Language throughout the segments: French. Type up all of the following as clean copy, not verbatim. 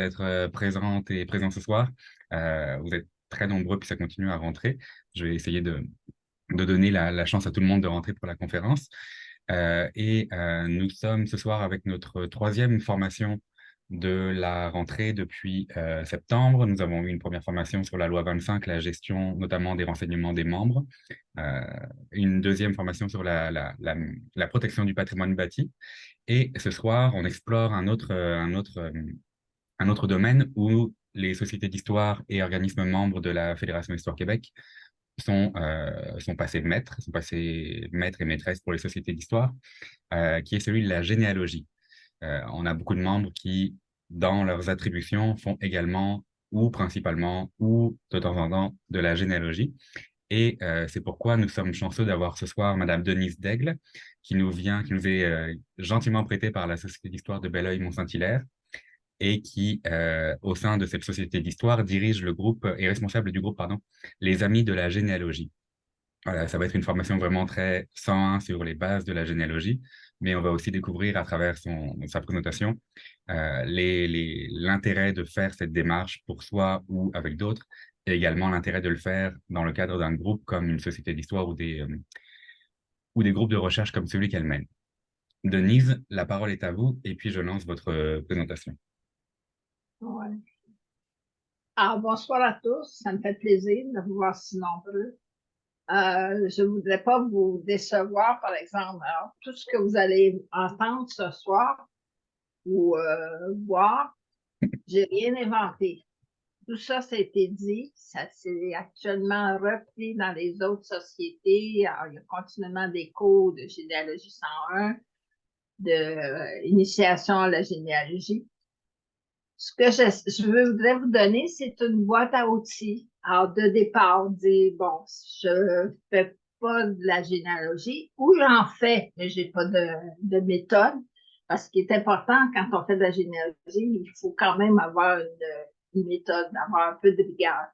D'être présente et présent ce soir. Vous êtes très nombreux, puis ça continue à rentrer. Je vais essayer de donner la chance à tout le monde de rentrer pour la conférence. Nous sommes ce soir avec notre troisième formation de la rentrée depuis septembre. Nous avons eu une première formation sur la loi 25, la gestion notamment des renseignements des membres. Euh, une deuxième formation sur la protection du patrimoine bâti. Et ce soir, on explore un autre domaine où les sociétés d'histoire et organismes membres de la Fédération Histoire Québec sont passés maîtres, sont passés maîtres et maîtresses pour les sociétés d'histoire, qui est celui de la généalogie. On a beaucoup de membres qui, dans leurs attributions, font également ou principalement ou de temps en temps de la généalogie. Et c'est pourquoi nous sommes chanceux d'avoir ce soir Madame Denise Daigle, qui nous est gentiment prêtée par la Société d'histoire de Belleuil-Mont-Saint-Hilaire, et qui, au sein de cette société d'histoire, dirige le groupe, est responsable du groupe, pardon, Les Amis de la généalogie. Voilà, ça va être une formation vraiment très 101 sur les bases de la généalogie, mais on va aussi découvrir à travers sa présentation l'intérêt de faire cette démarche pour soi ou avec d'autres, et également l'intérêt de le faire dans le cadre d'un groupe comme une société d'histoire ou des groupes de recherche comme celui qu'elle mène. Denise, la parole est à vous, et puis je lance votre présentation. Ouais. Alors, bonsoir à tous. Ça me fait plaisir de vous voir si nombreux. Je ne voudrais pas vous décevoir, par exemple. Alors, tout ce que vous allez entendre ce soir ou voir, j'ai rien inventé. Tout ça, ça a été dit. Ça s'est actuellement repris dans les autres sociétés. Alors, il y a continuellement des cours de généalogie 101, de initiation à la généalogie. Ce que je voudrais vous donner, c'est une boîte à outils. Alors, de départ, dire, bon, je fais pas de la généalogie, ou j'en fais, mais j'ai pas de méthode. Parce qu'il est important, quand on fait de la généalogie, il faut quand même avoir une méthode, avoir un peu de rigueur.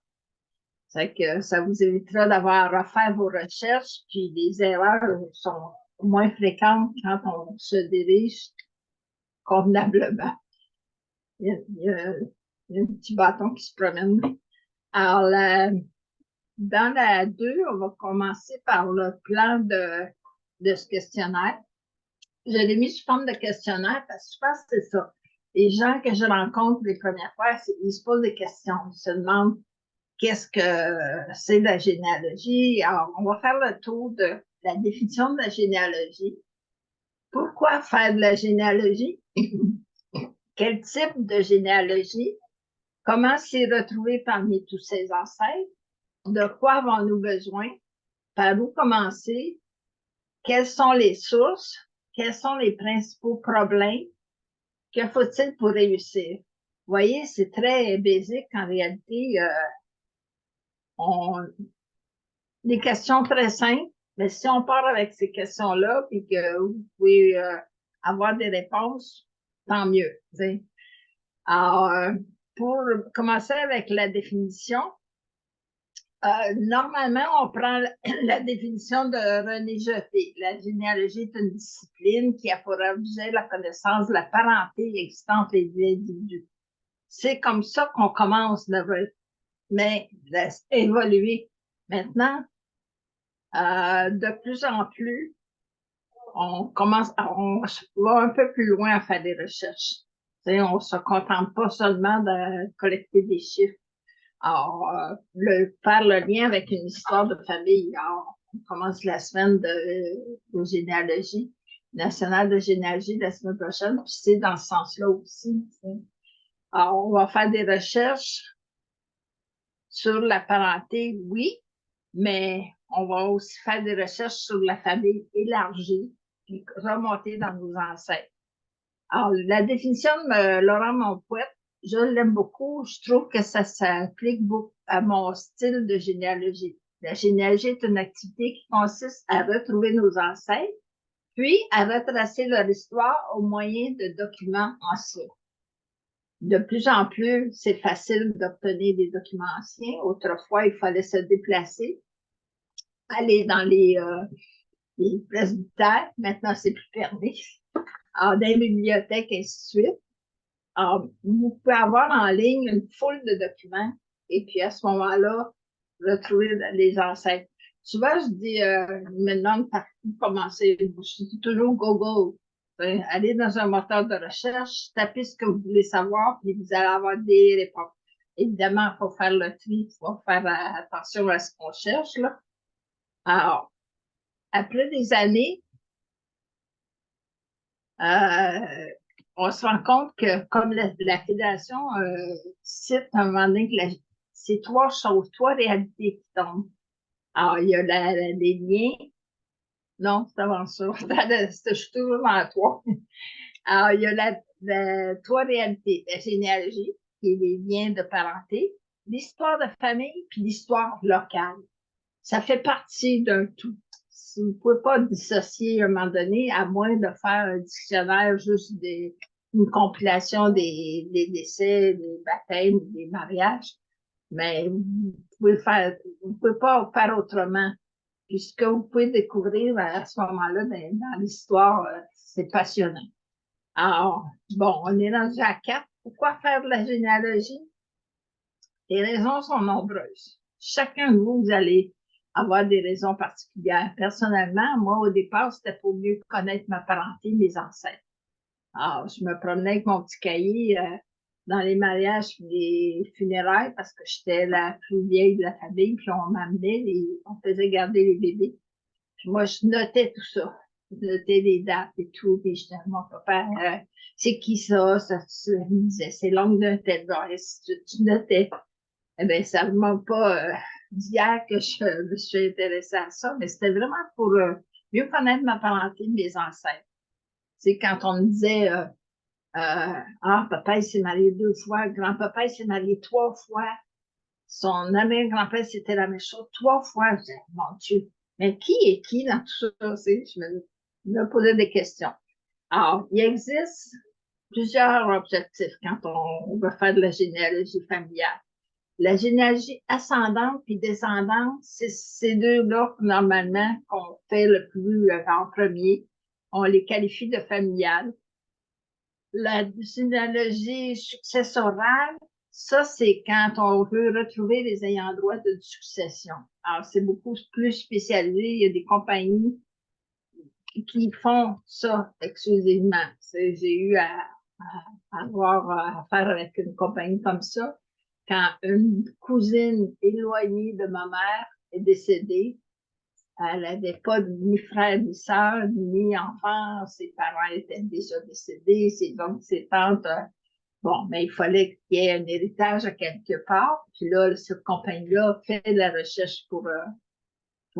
C'est que ça vous évitera d'avoir à refaire vos recherches, puis les erreurs sont moins fréquentes quand on se dirige convenablement. Il y a un petit bâton qui se promène. Alors, dans la 2, on va commencer par le plan de ce questionnaire. Je l'ai mis sous forme de questionnaire parce que je pense que c'est ça. Les gens que je rencontre les premières fois, ils se posent des questions. Ils se demandent qu'est-ce que c'est la généalogie. Alors, on va faire le tour de la définition de la généalogie. Pourquoi faire de la généalogie? Quel type de généalogie? Comment s'y retrouver parmi tous ces ancêtres? De quoi avons-nous besoin? Par où commencer? Quelles sont les sources? Quels sont les principaux problèmes? Que faut-il pour réussir? Vous voyez, c'est très basique en réalité. Des questions très simples, mais si on part avec ces questions-là, puis que vous pouvez avoir des réponses, tant mieux. T'sais. Alors, pour commencer avec la définition, normalement, on prend la définition de René Jeté. La généalogie est une discipline qui a pour objet la connaissance de la parenté existante des individus. C'est comme ça qu'on commence mais évoluer. Maintenant, de plus en plus, on va un peu plus loin à faire des recherches. T'sais, on ne se contente pas seulement de collecter des chiffres. Alors, faire le lien avec une histoire de famille. Alors, on commence la semaine de généalogie, nationale de généalogie la semaine prochaine, puis c'est dans ce sens-là aussi. T'sais. Alors, on va faire des recherches sur la parenté, oui, mais on va aussi faire des recherches sur la famille élargie, puis remonter dans nos ancêtres. Alors, la définition de Laurent Montpouet, je l'aime beaucoup. Je trouve que ça s'applique beaucoup à mon style de généalogie. La généalogie est une activité qui consiste à retrouver nos ancêtres, puis à retracer leur histoire au moyen de documents anciens. De plus en plus, c'est facile d'obtenir des documents anciens. Autrefois, il fallait se déplacer, aller dans les presbytères. Maintenant, c'est plus permis. Alors, dans les bibliothèques, ainsi de suite. Alors, vous pouvez avoir en ligne une foule de documents et puis à ce moment-là, retrouver les ancêtres. Souvent, je dis, je me demande par où commencer. Je dis toujours Google. Allez dans un moteur de recherche, tapez ce que vous voulez savoir, puis vous allez avoir des réponses. Évidemment, il faut faire le tri, il faut faire attention à ce qu'on cherche, là. Alors, après des années, euh, on se rend compte que, comme la Fédération cite à un moment donné que c'est trois choses, trois réalités qui tombent. Alors, il y a les liens. Non, c'est avant ça. Je suis toujours en trois. Alors, il y a trois réalités. La généalogie, qui est les liens de parenté, l'histoire de famille, puis l'histoire locale. Ça fait partie d'un tout. Vous ne pouvez pas dissocier à un moment donné, à moins de faire un dictionnaire juste une compilation des décès, des baptêmes, des mariages. Mais vous pouvez pas faire autrement. Puis ce que vous pouvez découvrir à ce moment-là dans l'histoire, c'est passionnant. Alors, bon, on est rendu à 4. Pourquoi faire de la généalogie? Les raisons sont nombreuses. Chacun de vous, vous allez avoir des raisons particulières. Personnellement, moi, au départ, c'était pour mieux connaître ma parenté, mes ancêtres. Alors, je me promenais avec mon petit cahier dans les mariages et les funérailles parce que j'étais la plus vieille de la famille, puis on m'amenait, on faisait garder les bébés. Puis moi, je notais tout ça. Je notais les dates et tout, puis je disais à mon papa, c'est qui ça? Il me disait, c'est l'oncle d'un tel. Tu notais. Eh bien, ça ne manque pas d'hier que je me suis intéressée à ça, mais c'était vraiment pour mieux connaître ma parenté, mes ancêtres. C'est quand on me disait, ah, papa, il s'est marié 2 fois, grand-papa, il s'est marié 3 fois, son arrière-grand-père, c'était la même chose, 3 fois. Je disais, mon Dieu, mais qui est qui dans tout ça? Je me posais des questions. Alors, il existe plusieurs objectifs quand on veut faire de la généalogie familiale. La généalogie ascendante puis descendante, c'est ces deux-là, normalement, qu'on fait le plus en premier. On les qualifie de familiales. La généalogie successorale, ça, c'est quand on veut retrouver les ayants droit d'une succession. Alors, c'est beaucoup plus spécialisé. Il y a des compagnies qui font ça exclusivement. J'ai eu à avoir affaire avec une compagnie comme ça. Quand une cousine éloignée de ma mère est décédée, elle n'avait pas ni frère, ni sœur, ni enfant. Ses parents étaient déjà décédés, ses oncles, ses tantes. Bon, mais il fallait qu'il y ait un héritage à quelque part. Puis là, cette compagnie-là fait de la recherche pour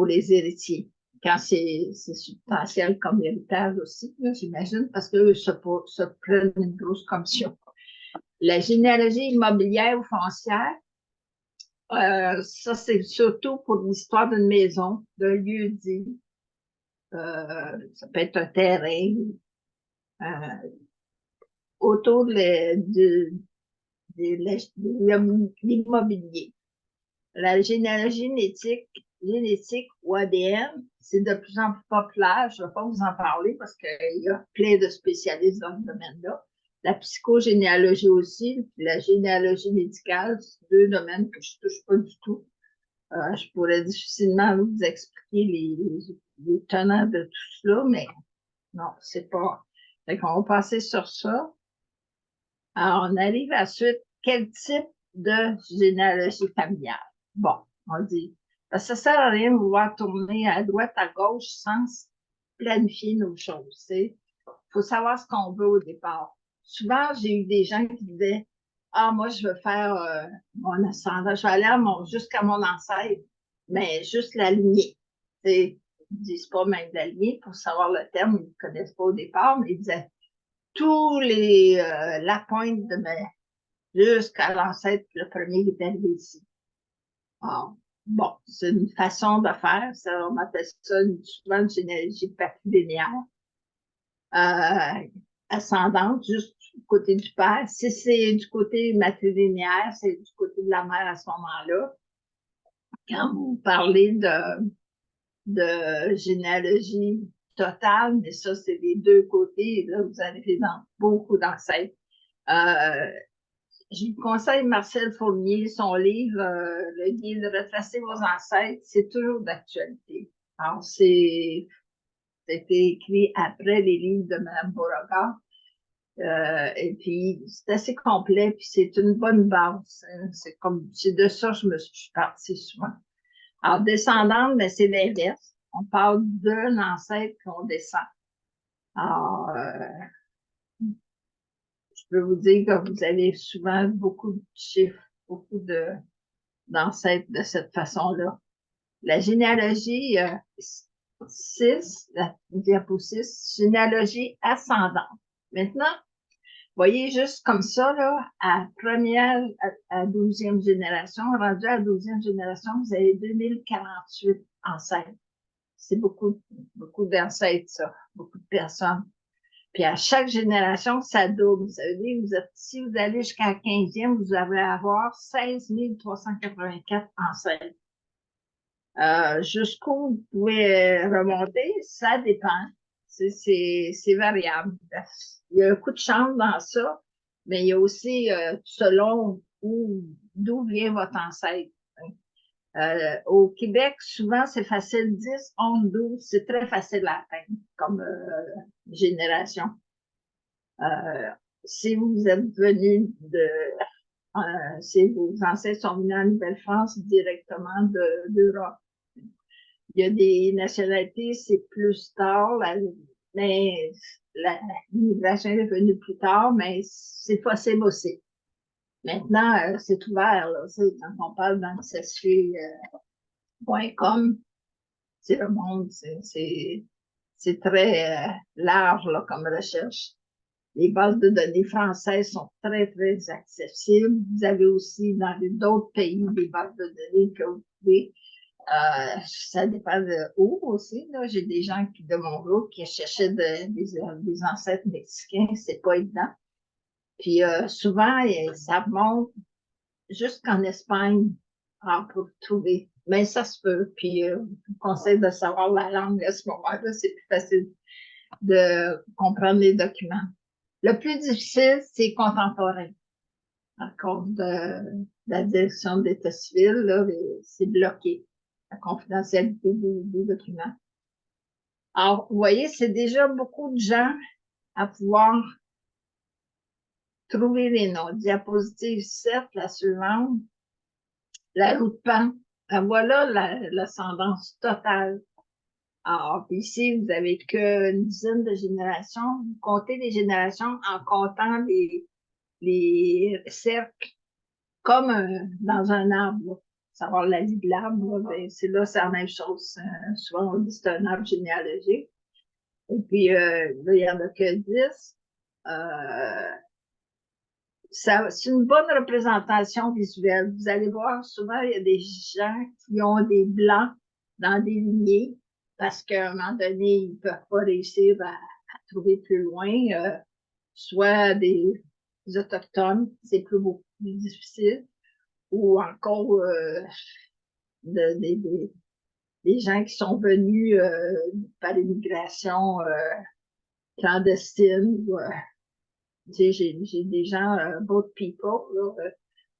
les héritiers. Quand c'est substantiel comme héritage aussi, j'imagine, parce qu'eux se prennent une grosse commission. La généalogie immobilière ou foncière, ça, c'est surtout pour l'histoire d'une maison, d'un lieu dit. Ça peut être un terrain euh, autour de l'immobilier. La généalogie génétique ou ADN, c'est de plus en plus populaire. Je ne vais pas vous en parler parce qu'il y a plein de spécialistes dans ce domaine-là. La psychogénéalogie aussi, puis la généalogie médicale, c'est deux domaines que je ne touche pas du tout. Je pourrais difficilement vous expliquer les tenants de tout cela, mais non, c'est pas. Fait qu'on va passer sur ça. Alors, on arrive à la suite. Quel type de généalogie familiale? Bon, on dit. Parce que ça sert à rien de vouloir tourner à droite, à gauche sans planifier nos choses. Il faut savoir ce qu'on veut au départ. Souvent, j'ai eu des gens qui disaient, ah, moi, je veux faire mon ascendant, je vais aller jusqu'à mon ancêtre, mais juste la lignée. Ils ne disent pas même la lignée pour savoir le terme, ils ne connaissent pas au départ, mais ils disaient la pointe de mes jusqu'à l'ancêtre, le premier qui est arrivé ici. Alors, bon, c'est une façon de faire, ça, on appelle ça souvent une généalogie patrilinéaire. Ascendante, juste du côté du père. Si c'est du côté matrilinéaire, c'est du côté de la mère à ce moment-là. Quand vous parlez de généalogie totale, mais ça, c'est les deux côtés, et là, vous arrivez dans beaucoup d'ancêtres. Euh, je vous conseille Marcel Fournier, son livre Le guide de retracer vos ancêtres, c'est toujours d'actualité. Alors, c'était écrit après les livres de Mme Beauregard. Et puis, c'est assez complet, puis c'est une bonne base. Hein. C'est de ça que je suis partie souvent. Alors, descendante, mais c'est l'inverse. On parle d'un ancêtre qu'on descend. Alors, je peux vous dire que vous avez souvent beaucoup de chiffres, beaucoup d'ancêtres de cette façon-là. La généalogie 6, la diapo 6, généalogie ascendante. Maintenant, voyez, juste comme ça, là, à première, à 12e génération, rendu à 12e génération, vous avez 2048 ancêtres. C'est beaucoup, beaucoup d'ancêtres, ça, beaucoup de personnes. Puis à chaque génération, ça double. Ça veut dire que si vous allez jusqu'à la 15e, vous allez avoir 16 384 ancêtres. Jusqu'où vous pouvez remonter, ça dépend. C'est variable. Il y a un coup de chance dans ça, mais il y a aussi selon d'où vient votre ancêtre. Au Québec, souvent, c'est facile 10, 11, 12, c'est très facile à atteindre comme génération. Si vous êtes venu si vos ancêtres sont venus en Nouvelle-France directement d'Europe, il y a des nationalités, c'est plus tard, mais l'immigration est venue plus tard, mais c'est possible aussi. Maintenant, c'est ouvert, là, quand on parle d'ancestry.com, c'est le monde, c'est très large là, comme recherche. Les bases de données françaises sont très, très accessibles. Vous avez aussi dans d'autres pays des bases de données que vous pouvez. Ça dépend de où aussi. J'ai des gens de mon groupe qui cherchaient des ancêtres mexicains, c'est pas évident. Puis souvent, ça monte jusqu'en Espagne pour trouver. Mais ça se peut. Puis je vous conseille de savoir la langue à ce moment-là, c'est plus facile de comprendre les documents. Le plus difficile, c'est contemporain. À cause de la direction d'État civil, là, c'est bloqué, la confidentialité des documents. Alors, vous voyez, c'est déjà beaucoup de gens à pouvoir trouver les noms. Diapositive 7, la suivante, la roue de Pan. Voilà l'ascendance totale. Alors, ici, vous n'avez qu'une dizaine de générations. Vous comptez les générations en comptant les cercles comme dans un arbre. Savoir la vie de l'arbre, ben, c'est la même chose. Souvent, on dit que c'est un arbre généalogique. Et puis, là, il n'y en a que 10. C'est une bonne représentation visuelle. Vous allez voir, souvent, il y a des gens qui ont des blancs dans des lignées parce qu'à un moment donné, ils ne peuvent pas réussir à trouver plus loin, soit des autochtones, c'est beaucoup plus difficile, ou encore des gens qui sont venus par l'immigration clandestine. J'ai des gens, both people,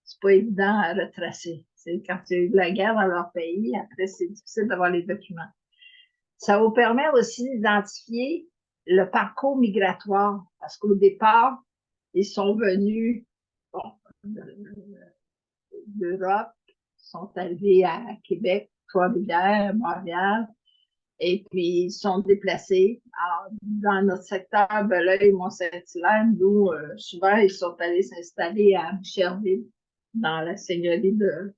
c'est pas évident à retracer. Quand il y a eu de la guerre dans leur pays, après, c'est difficile d'avoir les documents. Ça vous permet aussi d'identifier le parcours migratoire, parce qu'au départ, ils sont venus d'Europe, sont arrivés à Québec, Trois-Rivières, Montréal, et puis ils sont déplacés. Alors, dans notre secteur, Belœil, Mont-Saint-Hilaire, nous, souvent, ils sont allés s'installer à Boucherville, dans la seigneurie de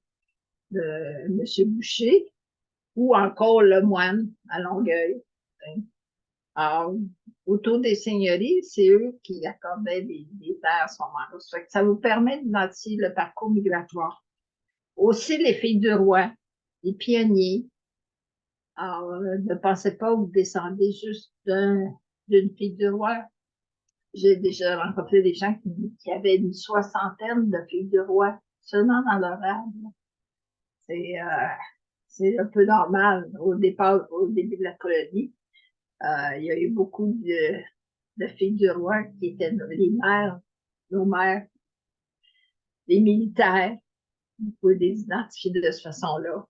M. Boucher, ou encore Le Moine, à Longueuil. Alors, autour des seigneuries, c'est eux qui accordaient des terres à ce moment-là. Ça vous permet d'identifier le parcours migratoire. Aussi, les filles du roi, les pionniers. Alors, ne pensez pas que vous descendez juste d'une fille du roi. J'ai déjà rencontré des gens qui avaient une soixantaine de filles du roi seulement dans leur âme. C'est un peu normal au début de la colonie. Il y a eu beaucoup de filles du roi qui étaient les mères nos mères, les militaires. Vous pouvez les identifier de cette façon-là.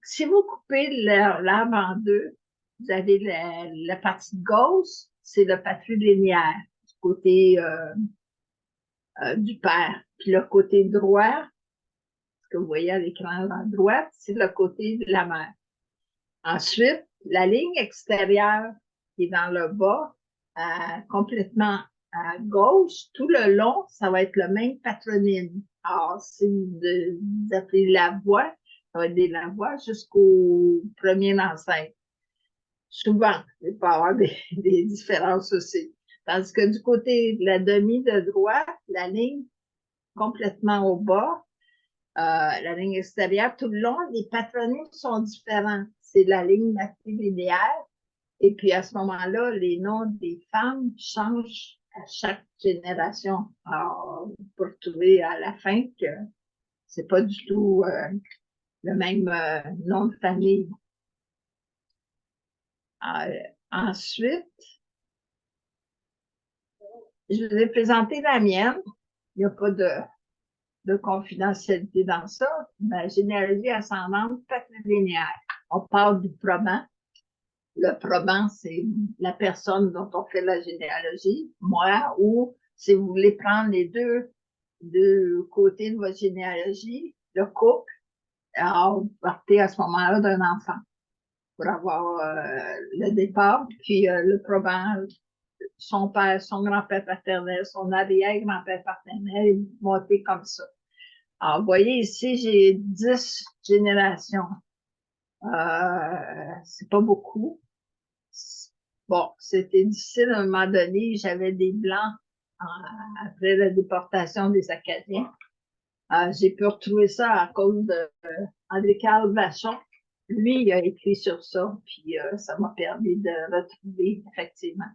Si vous coupez l'arbre en deux, vous avez la partie de gauche, c'est le patrilinéaire, du côté du père. Puis le côté droit, ce que vous voyez à l'écran à droite, c'est le côté de la mère. Ensuite, la ligne extérieure qui est dans le bas, complètement à gauche, tout le long, ça va être le même patronyme. Alors, si vous appelez la voix, ça va être des la voix jusqu'au premier enceinte. Souvent, il peut y avoir des différences aussi. Tandis que du côté de la demi de droite, la ligne complètement au bas, la ligne extérieure, tout le long, les patronymes sont différents. C'est la ligne matrilinéaire. Et puis, à ce moment-là, les noms des femmes changent à chaque génération. Alors, vous pouvez retrouver à la fin que c'est pas du tout le même nom de famille. Ensuite, je vous ai présenté la mienne. Il n'y a pas de confidentialité dans ça. Ma généalogie ascendante patrilinéaire. On parle du probant. Le probant, c'est la personne dont on fait la généalogie, moi, ou si vous voulez prendre les deux côtés de votre généalogie, le couple, alors vous partez à ce moment-là d'un enfant pour avoir le départ, puis le probant, son père, son grand-père paternel, son arrière-grand-père paternel, et vous montez comme ça. Alors, vous voyez ici, j'ai 10 générations. C'est pas beaucoup. Bon, c'était difficile à un moment donné. J'avais des blancs après la déportation des Acadiens. J'ai pu retrouver ça à cause de André-Carl Vachon. Lui, il a écrit sur ça, puis ça m'a permis de retrouver, effectivement.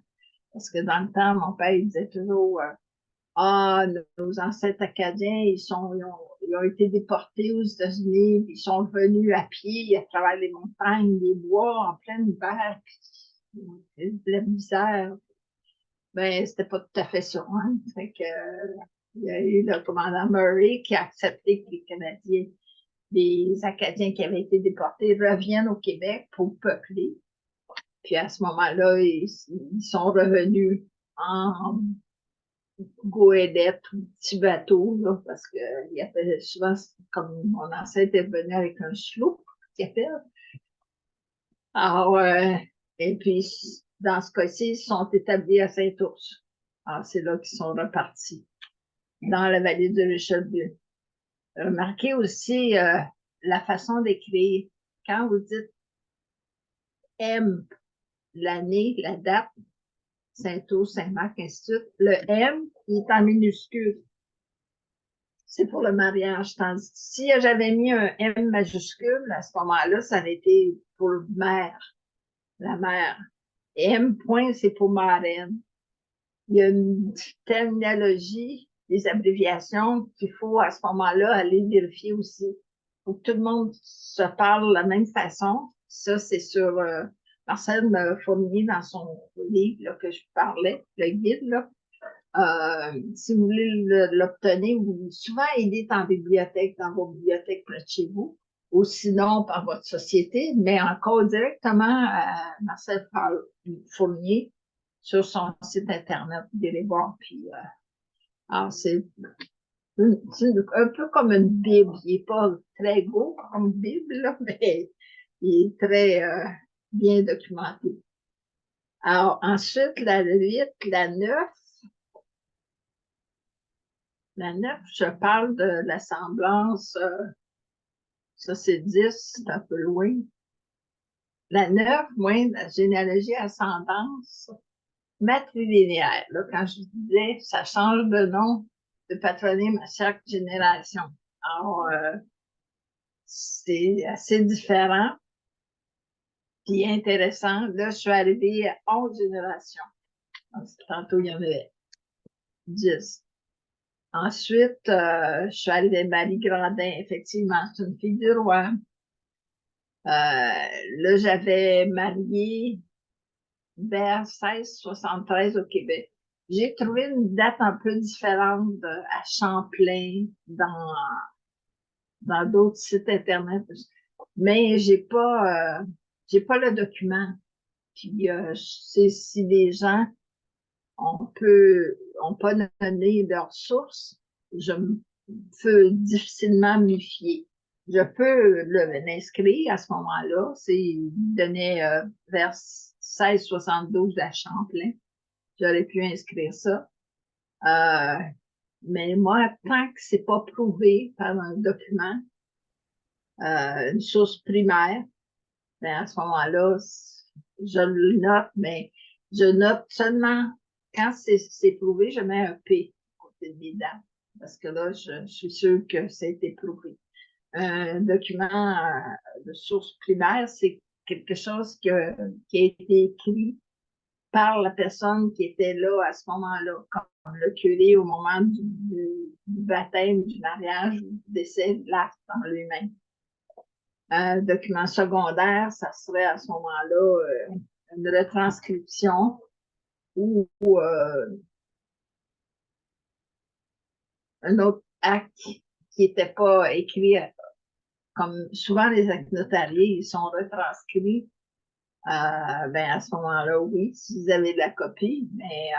Parce que dans le temps, mon père, il disait toujours nos ancêtres acadiens, ils ont été déportés aux États-Unis, puis ils sont venus à pied à travers les montagnes, les bois, en plein hiver, puis de la misère. Ben, c'était pas tout à fait ça, hein. Fait que, il y a eu le commandant Murray qui a accepté que les Canadiens, les Acadiens qui avaient été déportés reviennent au Québec pour peupler. Puis à ce moment-là, ils sont revenus en goélette ou petit bateau, là, parce que il y avait souvent, comme mon ancêtre est venu avec un sloop, qu'il appelle. Alors, et puis, dans ce cas-ci, ils sont établis à Saint-Ours. Alors, c'est là qu'ils sont repartis, dans la vallée de Richelieu. Remarquez aussi la façon d'écrire. Quand vous dites M, l'année, la date, Saint-Ours, Saint-Marc, ainsi de suite, le M, il est en minuscule. C'est pour le mariage. Tandis que si j'avais mis un M majuscule, à ce moment-là, ça aurait été pour le mère, la mère. M point, c'est pour marraine. Il y a une terminologie, des abréviations qu'il faut à ce moment-là aller vérifier aussi. Il faut que tout le monde se parle de la même façon. Ça, c'est sur Marcel me fournit dans son livre là, que je parlais, le guide, là. Si vous voulez l'obtenir, souvent il est en bibliothèque, dans vos bibliothèques près de chez vous, ou sinon par votre société, mais encore directement à Marcel Fournier sur son site Internet, vous allez voir. Puis, alors c'est un peu comme une Bible. Il n'est pas très beau comme Bible, là, mais il est très bien documenté. Alors, ensuite, la 8, la 9. La 9, je parle de l'assemblance, ça c'est 10, c'est un peu loin. La 9, moi, la généalogie ascendance matrilinéaire. Là, quand je disais, ça change de nom de patronyme à chaque génération. Alors, c'est assez différent, puis intéressant. Là, je suis arrivée à 11 générations. Tantôt, il y en avait 10. Ensuite, je suis arrivée à Marie Grandin, effectivement, c'est une fille du roi. Là, j'avais marié vers 1673 au Québec. J'ai trouvé une date un peu différente à Champlain dans d'autres sites Internet, mais j'ai pas le document. Puis, si des gens ont pas donné leur source, je peux difficilement m'y fier. Je peux l'inscrire à ce moment-là. Il donnait vers 1672 à Champlain. J'aurais pu inscrire ça. Mais moi, tant que c'est pas prouvé par un document, une source primaire, ben à ce moment-là, je le note, mais je note seulement quand c'est prouvé, je mets un P à côté des dates. Parce que là, je suis sûre que ça a été prouvé. Un document de source primaire, c'est quelque chose qui a été écrit par la personne qui était là à ce moment-là, comme le curé au moment du baptême, du mariage, du décès de l'acte en lui-même. Un document secondaire, ça serait à ce moment-là une retranscription ou un autre acte qui n'était pas écrit, comme souvent les actes notariés, ils sont retranscrits. Ben à ce moment-là, oui, si vous avez de la copie, mais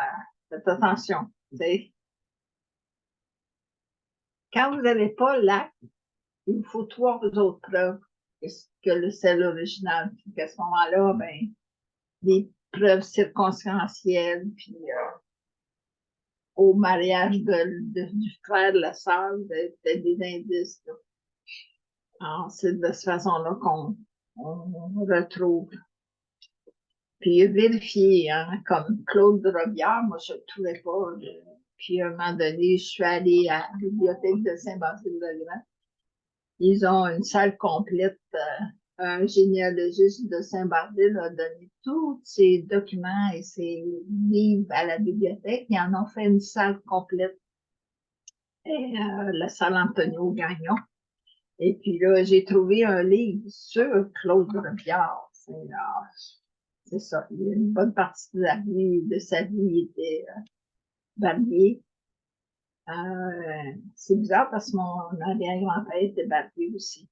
faites attention. Quand vous n'avez pas l'acte, il vous faut trois autres preuves que c'est l'original. Puis à ce moment-là, ben, des preuves circonstancielles, puis au mariage du frère, de la sœur, des indices. Alors, c'est de cette façon-là qu'on retrouve. Puis vérifier, hein, comme Claude Robillard, moi je ne le trouvais pas. Puis à un moment donné, je suis allée à la bibliothèque de Saint-Basile-le-Grand. Ils ont une salle complète. Un généalogiste de Saint-Basile a donné tous ses documents et ses livres à la bibliothèque. Ils en ont fait une salle complète. Et, la salle Antonio Gagnon. Et puis là, j'ai trouvé un livre sur Claude Robillard. C'est ça. Il y a une bonne partie de sa vie était barbier. C'est bizarre parce que mon arrière-grand-père était barbier aussi.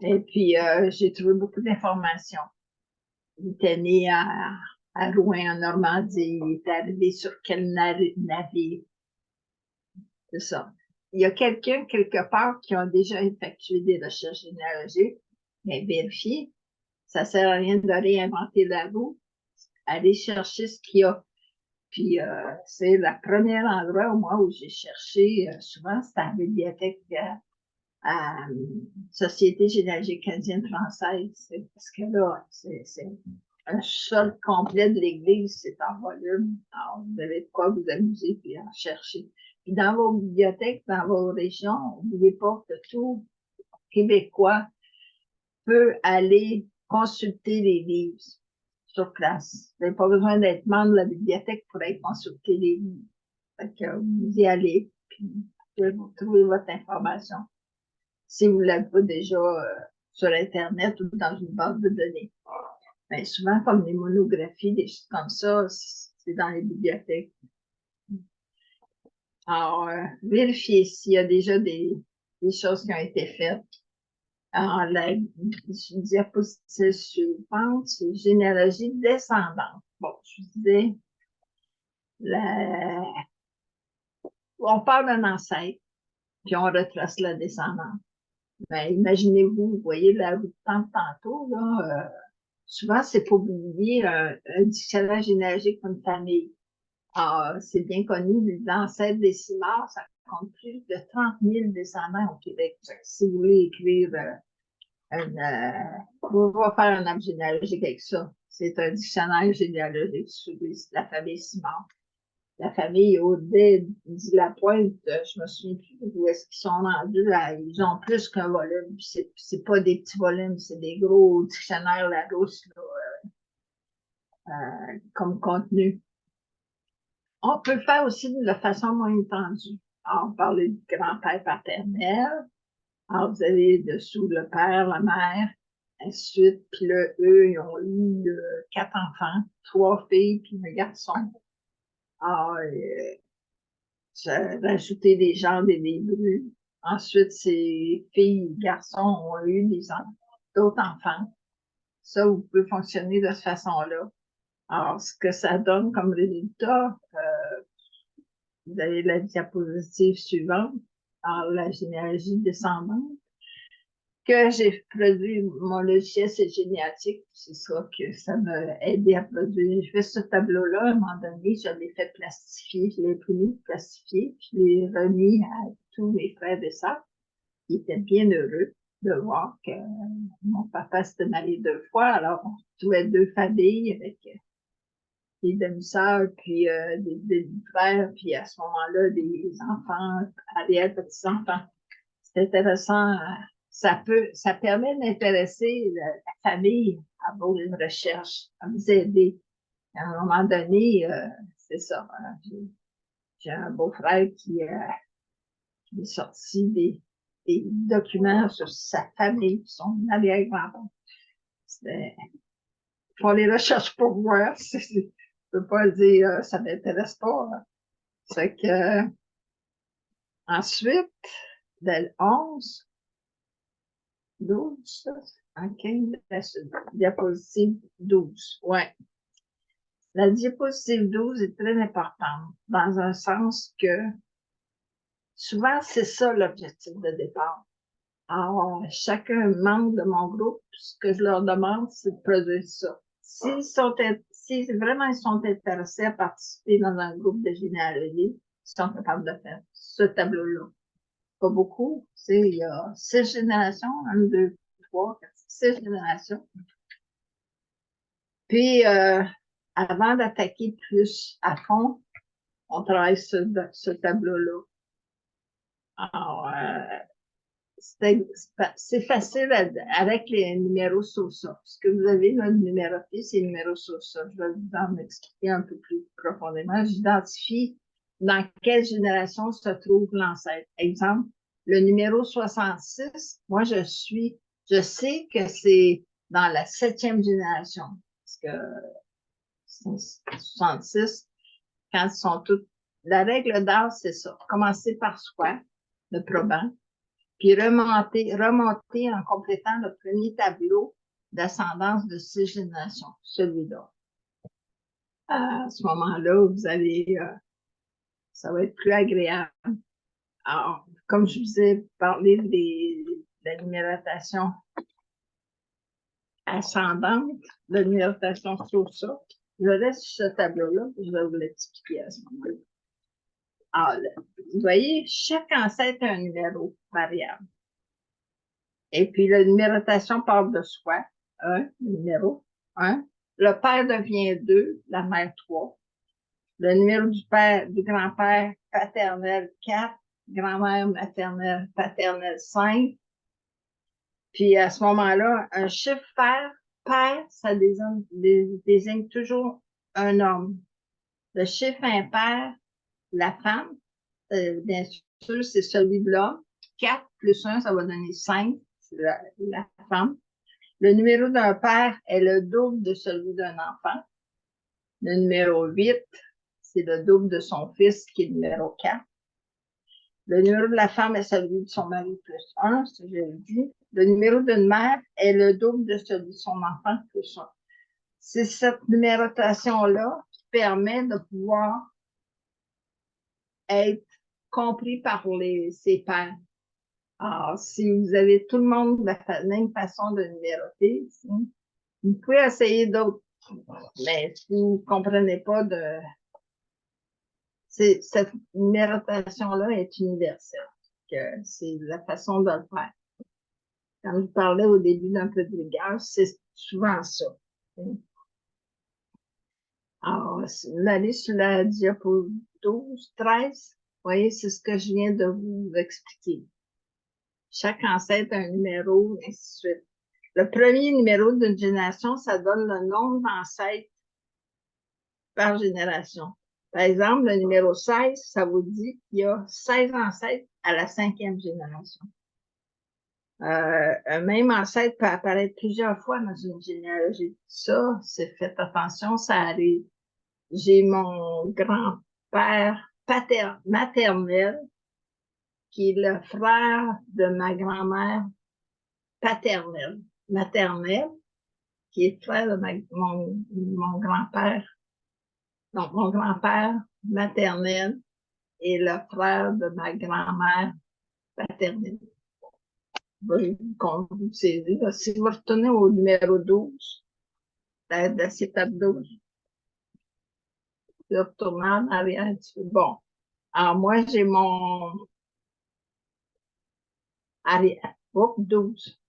Et puis, j'ai trouvé beaucoup d'informations. Il était né à Rouen, en Normandie. Il est arrivé sur quel navire? C'est ça. Il y a quelqu'un, quelque part, qui a déjà effectué des recherches généalogiques, mais vérifier, ça ne sert à rien de réinventer la roue. Aller chercher ce qu'il y a. Puis, c'est le premier endroit au moins où j'ai cherché, souvent, c'était à la bibliothèque à Société généalogique canadienne-française. Parce que là, c'est un sol complet de l'Église, c'est en volume. Alors, vous avez de quoi vous amuser puis en chercher. Puis dans vos bibliothèques, dans vos régions, n'oubliez pas que tout Québécois peut aller consulter les livres sur place. Vous n'avez pas besoin d'être membre de la bibliothèque pour aller consulter les livres. Fait que vous y allez, puis vous trouvez votre information. Si vous ne l'avez pas déjà sur Internet ou dans une base de données. Mais souvent, comme les monographies, des choses comme ça, c'est dans les bibliothèques. Alors, vérifiez s'il y a déjà des choses qui ont été faites. Alors, la diapositive suivante, c'est généalogie descendante. Bon, je vous disais, on parle d'un ancêtre, puis on retrace la descendance. Ben, imaginez-vous, vous voyez la route de tantôt, là, souvent, c'est pour publier un dictionnaire généalogique pour une famille. Ah, c'est bien connu, l'ancêtre des Cimards, ça compte plus de 30 000 descendants au Québec. Si vous voulez écrire on va faire un arbre généalogique avec ça. C'est un dictionnaire généalogique sur la famille Simard. La famille Audet dit la pointe, je me souviens plus où est-ce qu'ils sont rendus. Là, ils ont plus qu'un volume. C'est pas des petits volumes, c'est des gros dictionnaires Larousse comme contenu. On peut faire aussi de façon moins étendue. Alors, on parle du grand-père paternel. Alors, vous avez dessous le père, la mère, ainsi de suite. Puis là, eux, ils ont eu 4 enfants, 3 filles puis un garçon. Ah, j'ai rajouté des genres et des bruits. Ensuite, ces filles et garçons ont eu d'autres enfants. Ça, vous pouvez fonctionner de cette façon-là. Alors, ce que ça donne comme résultat, vous avez la diapositive suivante. Alors, la généalogie descendante que j'ai produit mon logiciel, c'est génétique. C'est ça que ça m'a aidé à produire. J'ai fait ce tableau-là, à un moment donné, je l'ai fait plastifier, je l'ai imprimé, plastifié, je l'ai remis à tous mes frères et sœurs. Ils étaient bien heureux de voir que mon papa s'était marié 2 fois. Alors, on trouvait 2 familles avec des demi-sœurs, puis des frères, puis à ce moment-là, des enfants, arrière petits-enfants. C'est intéressant. Ça permet d'intéresser la famille à vos recherches, à vous aider. À un moment donné, c'est ça. Hein, j'ai un beau-frère qui est sorti des documents sur sa famille, son arrière-grand-père. Faut les recherches pour voir. Je peux pas dire ça m'intéresse pas. Hein. C'est que ensuite, de 11, 12, OK, la diapositive 12. Ouais. La diapositive 12 est très importante dans un sens que souvent, c'est ça l'objectif de départ. Alors, chacun membre de mon groupe, ce que je leur demande, c'est de produire ça. Si vraiment ils sont intéressés à participer dans un groupe de généalogie, ils sont capables de faire ce tableau-là. Pas beaucoup, il y a 6 générations, 1, 2, 3, 4, 6 générations. Puis, avant d'attaquer plus à fond, on travaille ce tableau-là. Alors, c'est facile avec les numéros SOSA. Ce que vous avez là, le numéroté, c'est le numéro SOSA. Je vais vous en expliquer un peu plus profondément. J'identifie dans quelle génération se trouve l'ancêtre. Exemple, le numéro 66, moi, je sais que c'est dans la 7e génération. Parce que 66, quand ils sont tous... La règle d'âge, c'est ça. Commencer par soi, le probant, puis remonter en complétant le premier tableau d'ascendance de 6 générations, celui-là. À ce moment-là, ça va être plus agréable. Alors, comme je vous ai parlé de la numérotation ascendante, la numérotation sur ça, je laisse ce tableau-là, je vais vous l'expliquer à ce moment-là. Alors, vous voyez, chaque ancêtre a un numéro variable. Et puis, la numérotation part de soi. Le numéro 1. Le père devient 2, la mère 3. Le numéro du père, du grand-père paternel 4, grand-mère maternelle paternelle 5. Puis, à ce moment-là, un chiffre père, ça désigne toujours un homme. Le chiffre impair, la femme, bien sûr, c'est celui de l'homme. 4 plus 1, ça va donner 5, c'est la femme. Le numéro d'un père est le double de celui d'un enfant. Le numéro 8, c'est le double de son fils, qui est le numéro 4. Le numéro de la femme est celui de son mari plus 1, ça je l'ai dit. Le numéro d'une mère est le double de celui de son enfant plus 1. C'est cette numérotation-là qui permet de pouvoir être compris par ses pairs. Alors, si vous avez tout le monde de la même façon de numéroter, vous pouvez essayer d'autres. Mais si vous ne comprenez pas cette numérotation-là est universelle. C'est la façon de le faire. Quand je parlais au début d'un peu de rigueur, c'est souvent ça. Alors, allez sur la diapo 12, 13. Vous voyez, c'est ce que je viens de vous expliquer. Chaque ancêtre a un numéro, et ainsi de suite. Le premier numéro d'une génération, ça donne le nombre d'ancêtres par génération. Par exemple, le numéro 16, ça vous dit qu'il y a 16 ancêtres à la 5e génération. Un même ancêtre peut apparaître plusieurs fois dans une généalogie. Ça, c'est faites attention, ça arrive. J'ai mon père maternel, qui est le frère de ma grand-mère paternelle. Maternelle, qui est frère de mon grand-père. Donc, mon grand-père maternel est le frère de ma grand-mère paternelle. Oui, comme vous savez, si vous retournez au numéro 12, de cette étape 12, vous retournez en arrière un petit peu. Bon. Alors, moi, j'ai mon arrière. Oups, 12.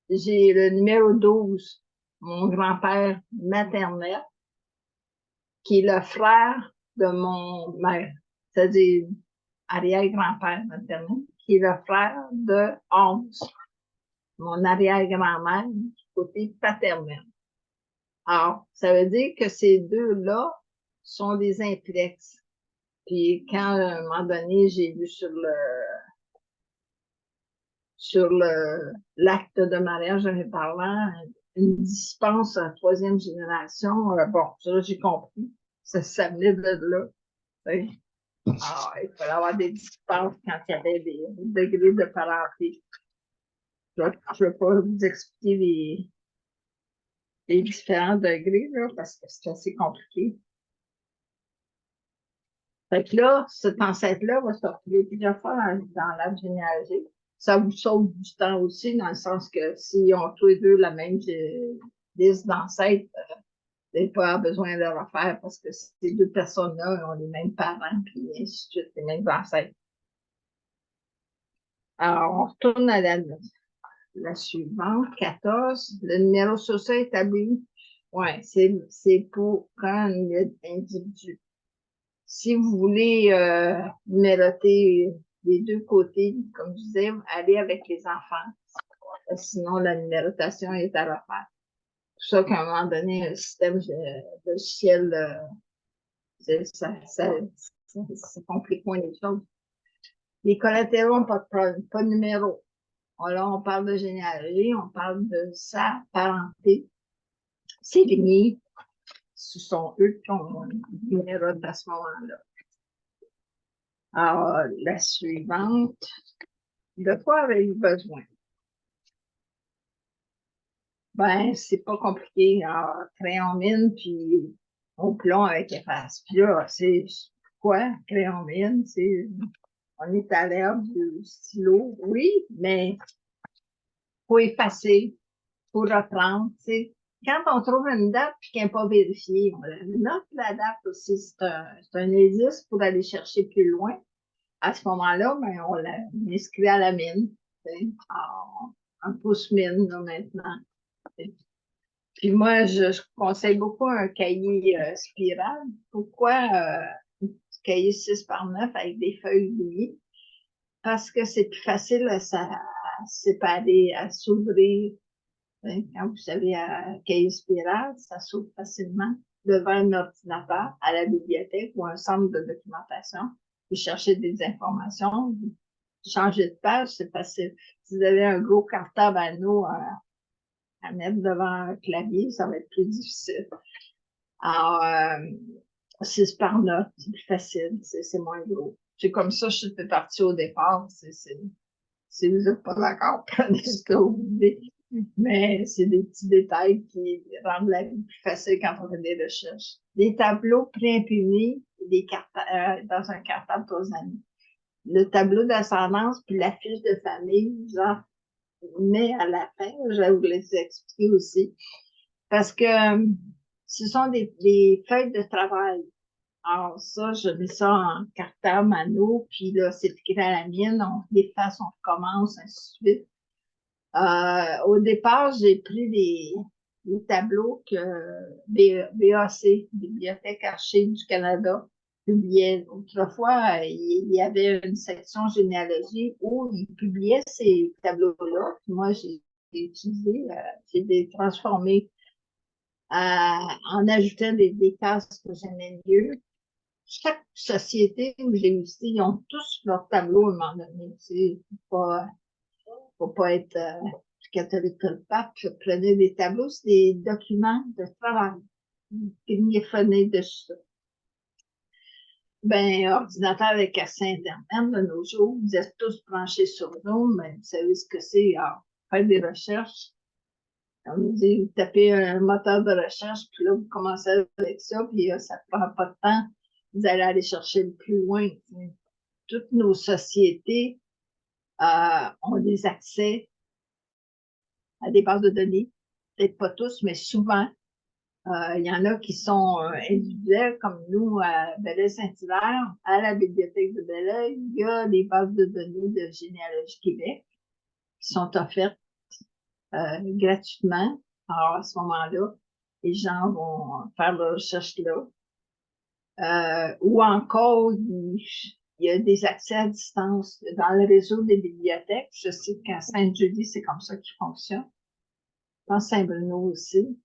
J'ai le numéro 12, mon grand-père maternel, qui est le frère de mon mère, c'est-à-dire arrière-grand-père maternel, qui est le frère de 11, mon arrière-grand-mère du côté paternel. Alors, ça veut dire que ces deux-là sont des implexes. Puis quand, à un moment donné, j'ai vu sur l'acte de mariage de mes parents, une dispense à troisième génération, bon, ça, j'ai compris. Ça venait de là. Tu sais. Ah, il fallait avoir des dispenses quand il y avait des degrés de parenté. Je ne vais pas vous expliquer les différents degrés, là, parce que c'est assez compliqué. Fait que là, cet ancêtre-là va se retrouver plusieurs fois dans l'arbre généalogique. Ça vous sauve du temps aussi, dans le sens que s'ils ont tous les deux la même liste d'ancêtres, vous n'avez pas besoin de le refaire parce que ces deux personnes-là ont les mêmes parents, puis ainsi de suite, les mêmes ancêtres. Alors, on retourne à la suivante, 14. Le numéro social établi. Ouais, c'est pour un individu. Si vous voulez numéroter les deux côtés, comme je disais, allez avec les enfants. Sinon, la numérotation est à refaire. Tout ça qu'à un moment donné, un système logiciel, ça complique moins les choses. Les collatéraux n'ont pas de numéro. Là, on parle de généalogie, on parle de sa parenté. Ses lignées, ce sont eux qui ont le numéro à ce moment-là. Alors, la suivante, de quoi avez-vous besoin? Ben, c'est pas compliqué. Alors, crayon mine, puis au plomb avec efface. Puis là, c'est quoi, crayon mine? On est à l'ère du stylo, oui, mais faut effacer, faut reprendre, tu sais. Quand on trouve une date puis qu'elle n'est pas vérifiée, on note la date aussi. C'est un indice pour aller chercher plus loin. À ce moment-là, ben, on l'inscrit à la mine, tu sais, en pouce mine, là, maintenant. Puis moi, je conseille beaucoup un cahier spirale. Pourquoi un cahier 6 par 9 avec des feuilles liées? Parce que c'est plus facile à séparer, à s'ouvrir. Hein. Quand vous savez un cahier spirale, ça s'ouvre facilement devant un ordinateur, à la bibliothèque ou un centre de documentation. Vous cherchez des informations, vous changez de page, c'est facile. Si vous avez un gros cartable à nous à mettre devant un clavier, ça va être plus difficile. Alors, 6 par 9, c'est plus facile, c'est moins gros. C'est comme ça, je suis partie au départ. Si vous n'êtes pas d'accord, prenez ce que vous voulez. Mais c'est des petits détails qui rendent la vie plus facile quand on fait des recherches. Des tableaux pré-imprimés dans un cartable 3 amis. Le tableau d'ascendance puis la fiche de famille, genre, mais à la fin, je vais vous laisser expliquer aussi. Parce que ce sont des feuilles de travail. Alors ça, je mets ça en cartable, mano, puis là, c'est écrit à la mienne, on efface, on recommence, ainsi de suite. Au départ, j'ai pris les tableaux que BAC, Bibliothèque Archives du Canada, publiait. Autrefois, il y avait une section généalogie où ils publiaient ces tableaux-là. Moi, j'ai utilisé, j'ai transformé en ajoutant des cases que j'aimais mieux. Chaque société où j'ai visité, ils ont tous leur tableau à un moment donné. Il ne faut pas être catholique que le pape. Je prenais des tableaux, c'est des documents de travail. Griffonnés de ça. Ben, ordinateur avec accès Internet, de nos jours, vous êtes tous branchés sur Zoom, mais vous savez ce que c'est, faire des recherches. On nous dit, vous tapez un moteur de recherche, puis là, vous commencez avec ça, puis ça ne prend pas de temps. Vous allez aller chercher le plus loin. Toutes nos sociétés ont des accès à des bases de données. Peut-être pas tous, mais souvent. Il y en a qui sont individuels, comme nous à Belleuil-Saint-Hilaire, à la bibliothèque de Belleuil. Il y a des bases de données de Généalogie Québec qui sont offertes gratuitement. Alors, à ce moment-là, les gens vont faire leur recherche là. Ou encore, il y a des accès à distance dans le réseau des bibliothèques. Je sais qu'à Sainte-Julie, c'est comme ça qu'ils fonctionnent. Dans Saint-Bruno aussi.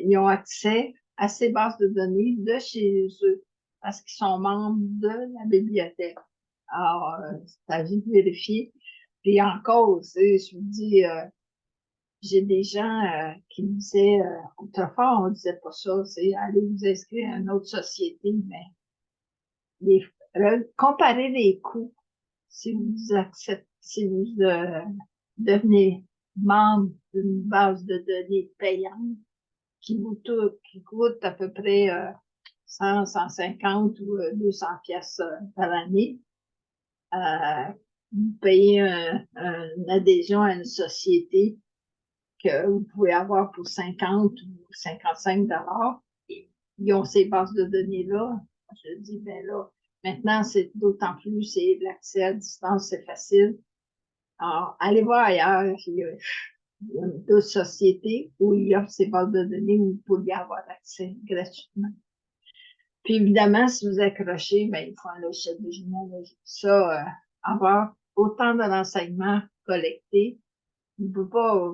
Ils ont accès à ces bases de données de chez eux parce qu'ils sont membres de la bibliothèque. Alors, c'est à vous de vérifier. Puis encore, je vous dis, j'ai des gens qui me disaient, autrefois, on disait pas ça, c'est allez vous inscrire à une autre société, mais comparer les coûts si vous acceptez, si vous devenez membre d'une base de données payante qui coûte à peu près 100, 150 ou 200 pièces par année. Vous payez une adhésion à une société que vous pouvez avoir pour 50 ou 55 dollars. Ils ont ces bases de données-là. Je dis, ben là, maintenant, c'est d'autant plus, c'est l'accès à distance, c'est facile. Alors, allez voir ailleurs. Il y a d'autres sociétés où il y a ces bases de données où vous pouvez avoir accès gratuitement. Puis évidemment, si vous accrochez, ben, il faut un logiciel de généalogie. Ça, avoir autant de renseignements collectés, vous ne pouvez pas,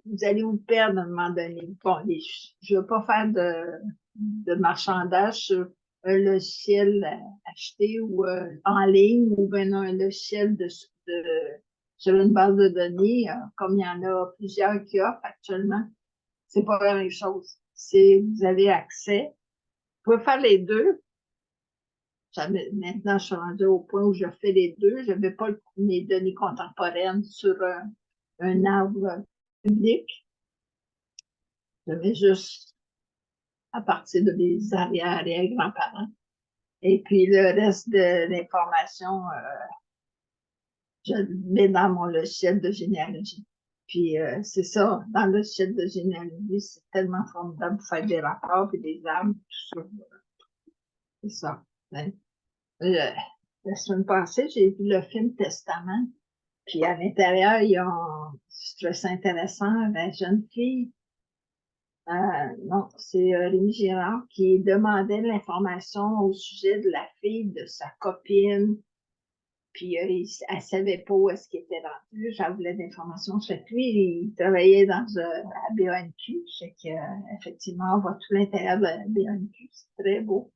vous allez vous perdre à un moment donné. Bon, je ne veux pas faire de marchandage sur un logiciel acheté ou en ligne ou bien un logiciel sur une base de données, comme il y en a plusieurs qui offrent actuellement. C'est pas la même chose. Vous avez accès. Vous pouvez faire les deux. Maintenant, je suis rendue au point où je fais les deux. Je ne mets pas mes données contemporaines sur un arbre public. Je mets juste à partir de mes arrière-grands-parents. Et puis, le reste de l'information, je le mets dans mon logiciel de généalogie. Puis, c'est ça, dans le logiciel de généalogie, c'est tellement formidable pour faire des rapports et des arbres, tout ça. C'est ça. Hein. La semaine passée, j'ai vu le film Testament. Puis à l'intérieur, je trouvais ça intéressant, la jeune fille, non, c'est Rémi Girard, qui demandait de l'information au sujet de la fille de sa copine. Puis elle savait pas où est-ce qu'il était rendu. J'en voulais de l'information. Fait que lui, il travaillait dans la BANQ. Fait que, effectivement, on voit tout l'intérieur de la BANQ. C'est très beau.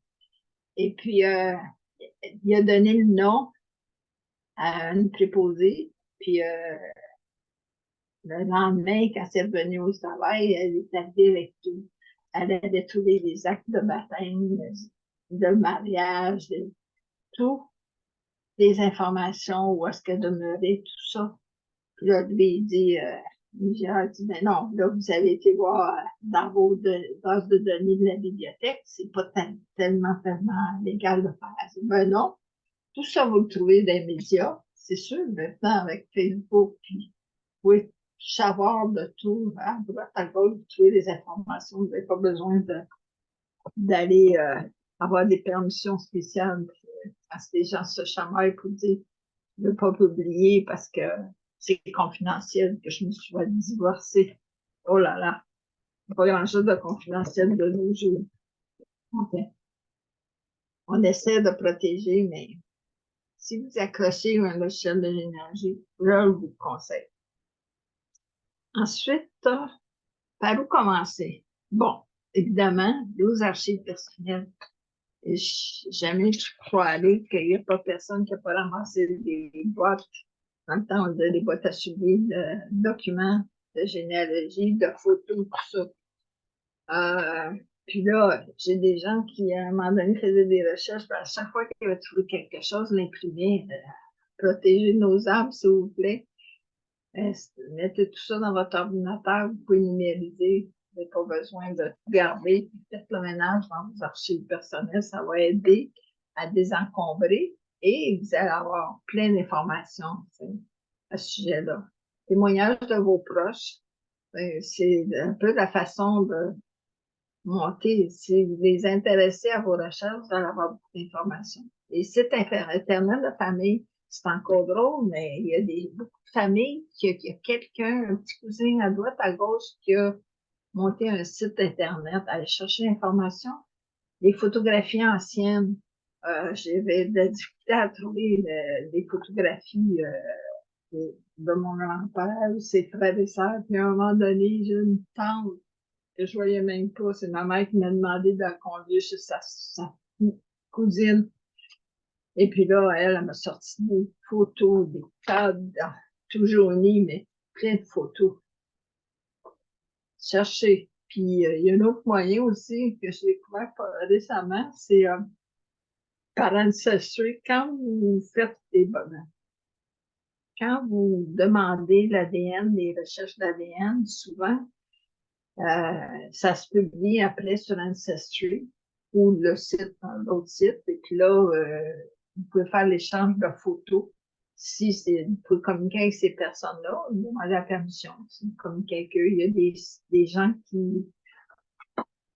Et puis, il a donné le nom à une préposée. Puis, le lendemain, quand elle est revenue au travail, elle est arrivée avec tout. Elle avait tous les actes de baptême, de mariage, tout, les informations, où est-ce qu'elle demeurait, tout ça. Puis là, lui, il dit, j'ai dit, mais non, là, vous avez été voir dans vos bases de données de la bibliothèque, c'est pas tellement légal de faire ça. Ben non, tout ça, vous le trouvez dans les médias, c'est sûr, maintenant, avec Facebook, puis, oui, savoir de tout, à droite à gauche, vous trouvez des informations, vous n'avez pas besoin d'aller avoir des permissions spéciales, parce que les gens se chamaillent pour dire de ne pas publier parce que c'est confidentiel, que je me suis divorcée. Oh là là, pas grand-chose de confidentiel de nos jours. Okay. On essaie de protéger, mais si vous accrochez un logiciel de généalogie, je vous conseille. Ensuite, par où commencer? Bon, évidemment, les archives personnelles. Jamais je croirais qu'il n'y a pas personne qui n'a pas ramassé des boîtes, dans le temps, des boîtes à souliers, de documents, de généalogie, de photos, tout ça. Puis là, j'ai des gens qui, à un moment donné, faisaient des recherches, puis à chaque fois qu'ils avaient trouvé quelque chose, l'imprimaient. Protéger nos arbres, s'il vous plaît. Mettez tout ça dans votre ordinateur, vous pouvez numériser. Vous n'avez pas besoin de tout garder. Faites le ménage dans vos archives personnelles, ça va aider à désencombrer et vous allez avoir plein d'informations à ce sujet-là. Témoignages de vos proches, c'est un peu la façon de monter. Si vous les intéressez à vos recherches, vous allez avoir beaucoup d'informations. Les sites Internet de famille, c'est encore drôle, mais il y a beaucoup de familles qui a quelqu'un, un petit cousin à droite, à gauche, qui a monté un site Internet, aller chercher l'information. Les photographies anciennes, j'avais de la difficulté à trouver les photographies de mon grand-père, ses frères et sœurs. Puis à un moment donné, j'ai une tante que je voyais même pas. C'est ma mère qui m'a demandé de la conduire chez sa cousine. Et puis là, elle m'a sorti des photos, des tables, tout jaunies, mais plein de photos. Chercher. Puis, il y a un autre moyen aussi que j'ai découvert récemment, c'est par Ancestry. Quand vous demandez l'ADN, les recherches d'ADN, souvent, ça se publie après sur Ancestry ou le site, l'autre site. Et puis là, vous pouvez faire l'échange de photos. Si vous pouvez communiquer avec ces personnes-là, vous demandez la permission. Si vous communiquez avec eux, il y a des gens qui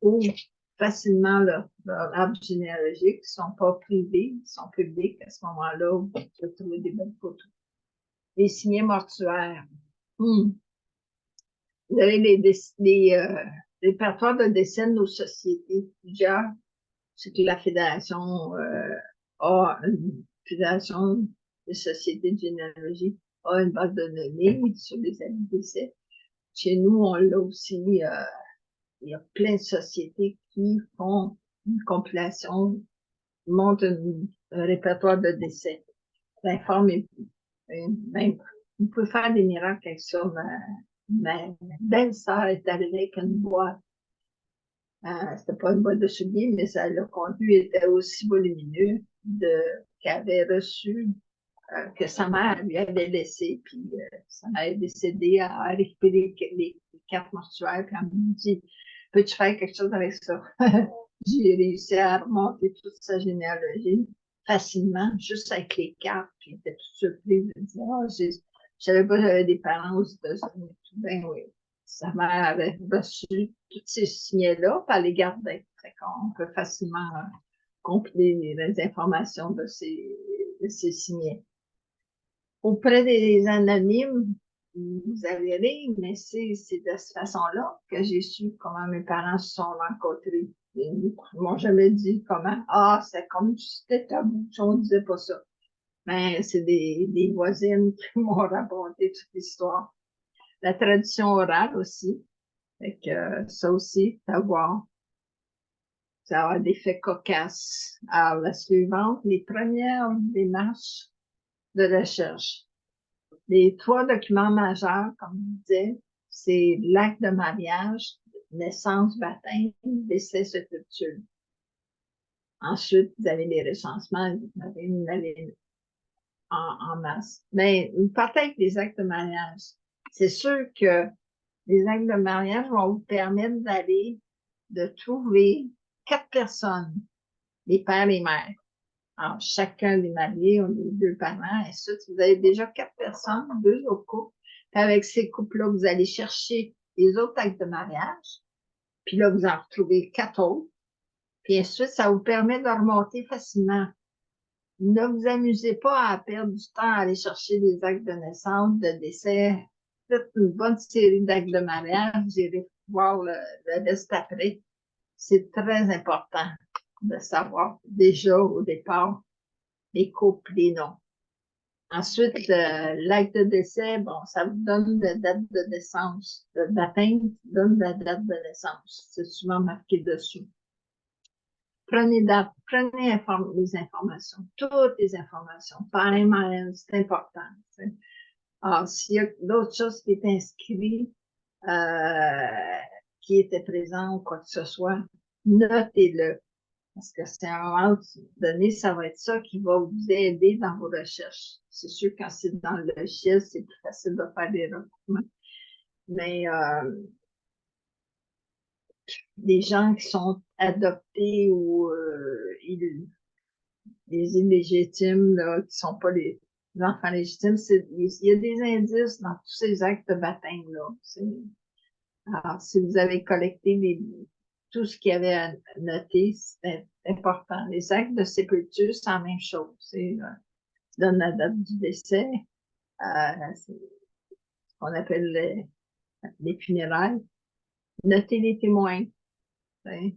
ouvrent facilement leur arbre généalogique, qui ne sont pas privés, ils sont publics. À ce moment-là, vous pouvez trouver des bonnes photos. Les signets mortuaires. Vous avez les répertoires de décès de nos sociétés. Plusieurs, c'est que la Fédération a une Fédération des sociétés de généalogie a une base de données sur les années de décès. Chez nous, on l'a aussi. Il y a plein de sociétés qui font une compilation, montent un répertoire de décès. Informez-vous. Même, vous pouvez faire des miracles avec ça. Ma belle-sœur est arrivée avec une boîte. C'était pas une boîte de souliers, mais le contenu était aussi volumineux qu'elle avait reçu, que sa mère lui avait laissé, puis sa mère est décédée à récupérer les cartes mortuaires, puis elle me dit, peux-tu faire quelque chose avec ça? J'ai réussi à remonter toute sa généalogie facilement, juste avec les cartes, puis elle était toute surprise. Elle disait, je savais pas que j'avais des parents aux États-Unis. Ben oui. Sa mère avait reçu tous ces signets-là, puis elle les gardait. Fait qu'on peut facilement compiler les informations de ces signets. Auprès des anonymes, vous allez rire, mais c'est de cette façon-là que j'ai su comment mes parents se sont rencontrés. Ils m'ont jamais dit comment. Ah, c'est comme si c'était tabou, on ne disait pas ça. Mais c'est des voisines qui m'ont raconté toute l'histoire. La tradition orale aussi. Fait que ça aussi, savoir. Ça a des faits cocasses. Alors, la suivante, les premières démarches de recherche. Les 3 documents majeurs, comme je disais, c'est l'acte de mariage, naissance, baptême, décès, sépulture. Ensuite, vous avez les recensements, vous avez en masse. Mais vous partez avec les actes de mariage. C'est sûr que les actes de mariage vont vous permettre de trouver 4 personnes, les pères et mères. Alors, chacun des mariés ont les 2 parents, et ensuite, vous avez déjà 4 personnes, 2 autres couples. Puis avec ces couples-là, vous allez chercher les autres actes de mariage, puis là, vous en retrouvez 4 autres. Puis ensuite, ça vous permet de remonter facilement. Ne vous amusez pas à perdre du temps à aller chercher des actes de naissance, de décès. Faites une bonne série d'actes de mariage, vous irez voir le reste après. C'est très important de savoir déjà au départ les couples, les noms. Ensuite, l'acte de décès, bon, ça vous donne la date de naissance. Le baptême donne la date de naissance. C'est souvent marqué dessus. Prenez les informations, toutes les informations, par email, c'est important. Alors, s'il y a d'autres choses qui est inscrit, qui étaient présentes ou quoi que ce soit, notez-le. Parce que c'est à un moment donné, ça va être ça qui va vous aider dans vos recherches. C'est sûr, quand c'est dans le logiciel, c'est plus facile de faire des recoupements. Mais des gens qui sont adoptés ou les illégitimes, là, qui sont pas les enfants légitimes, il y a des indices dans tous ces actes de baptême-là. Alors, si vous avez collecté tout ce qu'il y avait à noter, c'est important. Les actes de sépulture, c'est la même chose. Tu donnes la date du décès, c'est ce qu'on appelle les funérailles. Notez les témoins. T'sais.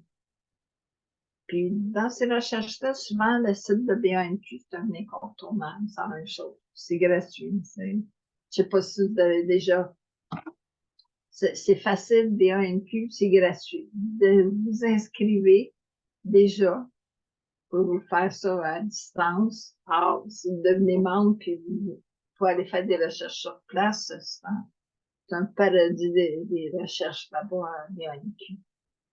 Puis, dans ces recherches-là, souvent, le site de BANQ, c'est un incontournable, c'est la même chose. C'est gratuit. Je sais pas si vous avez déjà... C'est facile, BANQ, c'est gratuit. Vous inscrivez déjà pour vous faire ça à distance. Alors, si vous devenez membre, puis vous pouvez aller faire des recherches sur place, c'est un paradis des recherches là-bas à BANQ.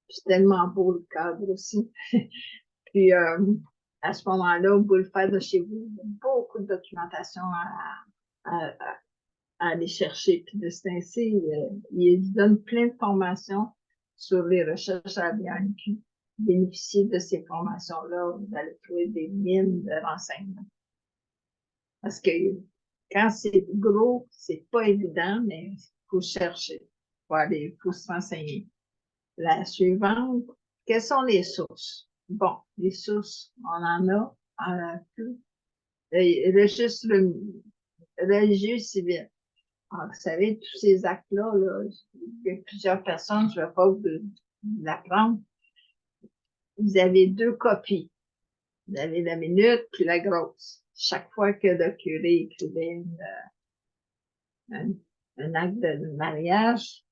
C'est tellement beau le cadre aussi. Puis, à ce moment-là, vous pouvez le faire de chez vous. Il y a beaucoup de documentation à aller chercher. Puis de ce ainsi, il donne plein de formations sur les recherches à la BANQ. Bénéficier de ces formations-là, vous allez trouver des mines de renseignements. Parce que quand c'est gros, c'est pas évident, mais il faut chercher. Il faut se renseigner. La suivante, quelles sont les sources? Bon, les sources, on en a plus. Le registre civil. Alors, vous savez, tous ces actes-là, là, il y a plusieurs personnes, je ne vais pas vous l'apprendre. Vous avez deux copies. Vous avez la minute puis la grosse. Chaque fois que le curé écrivait un acte de mariage,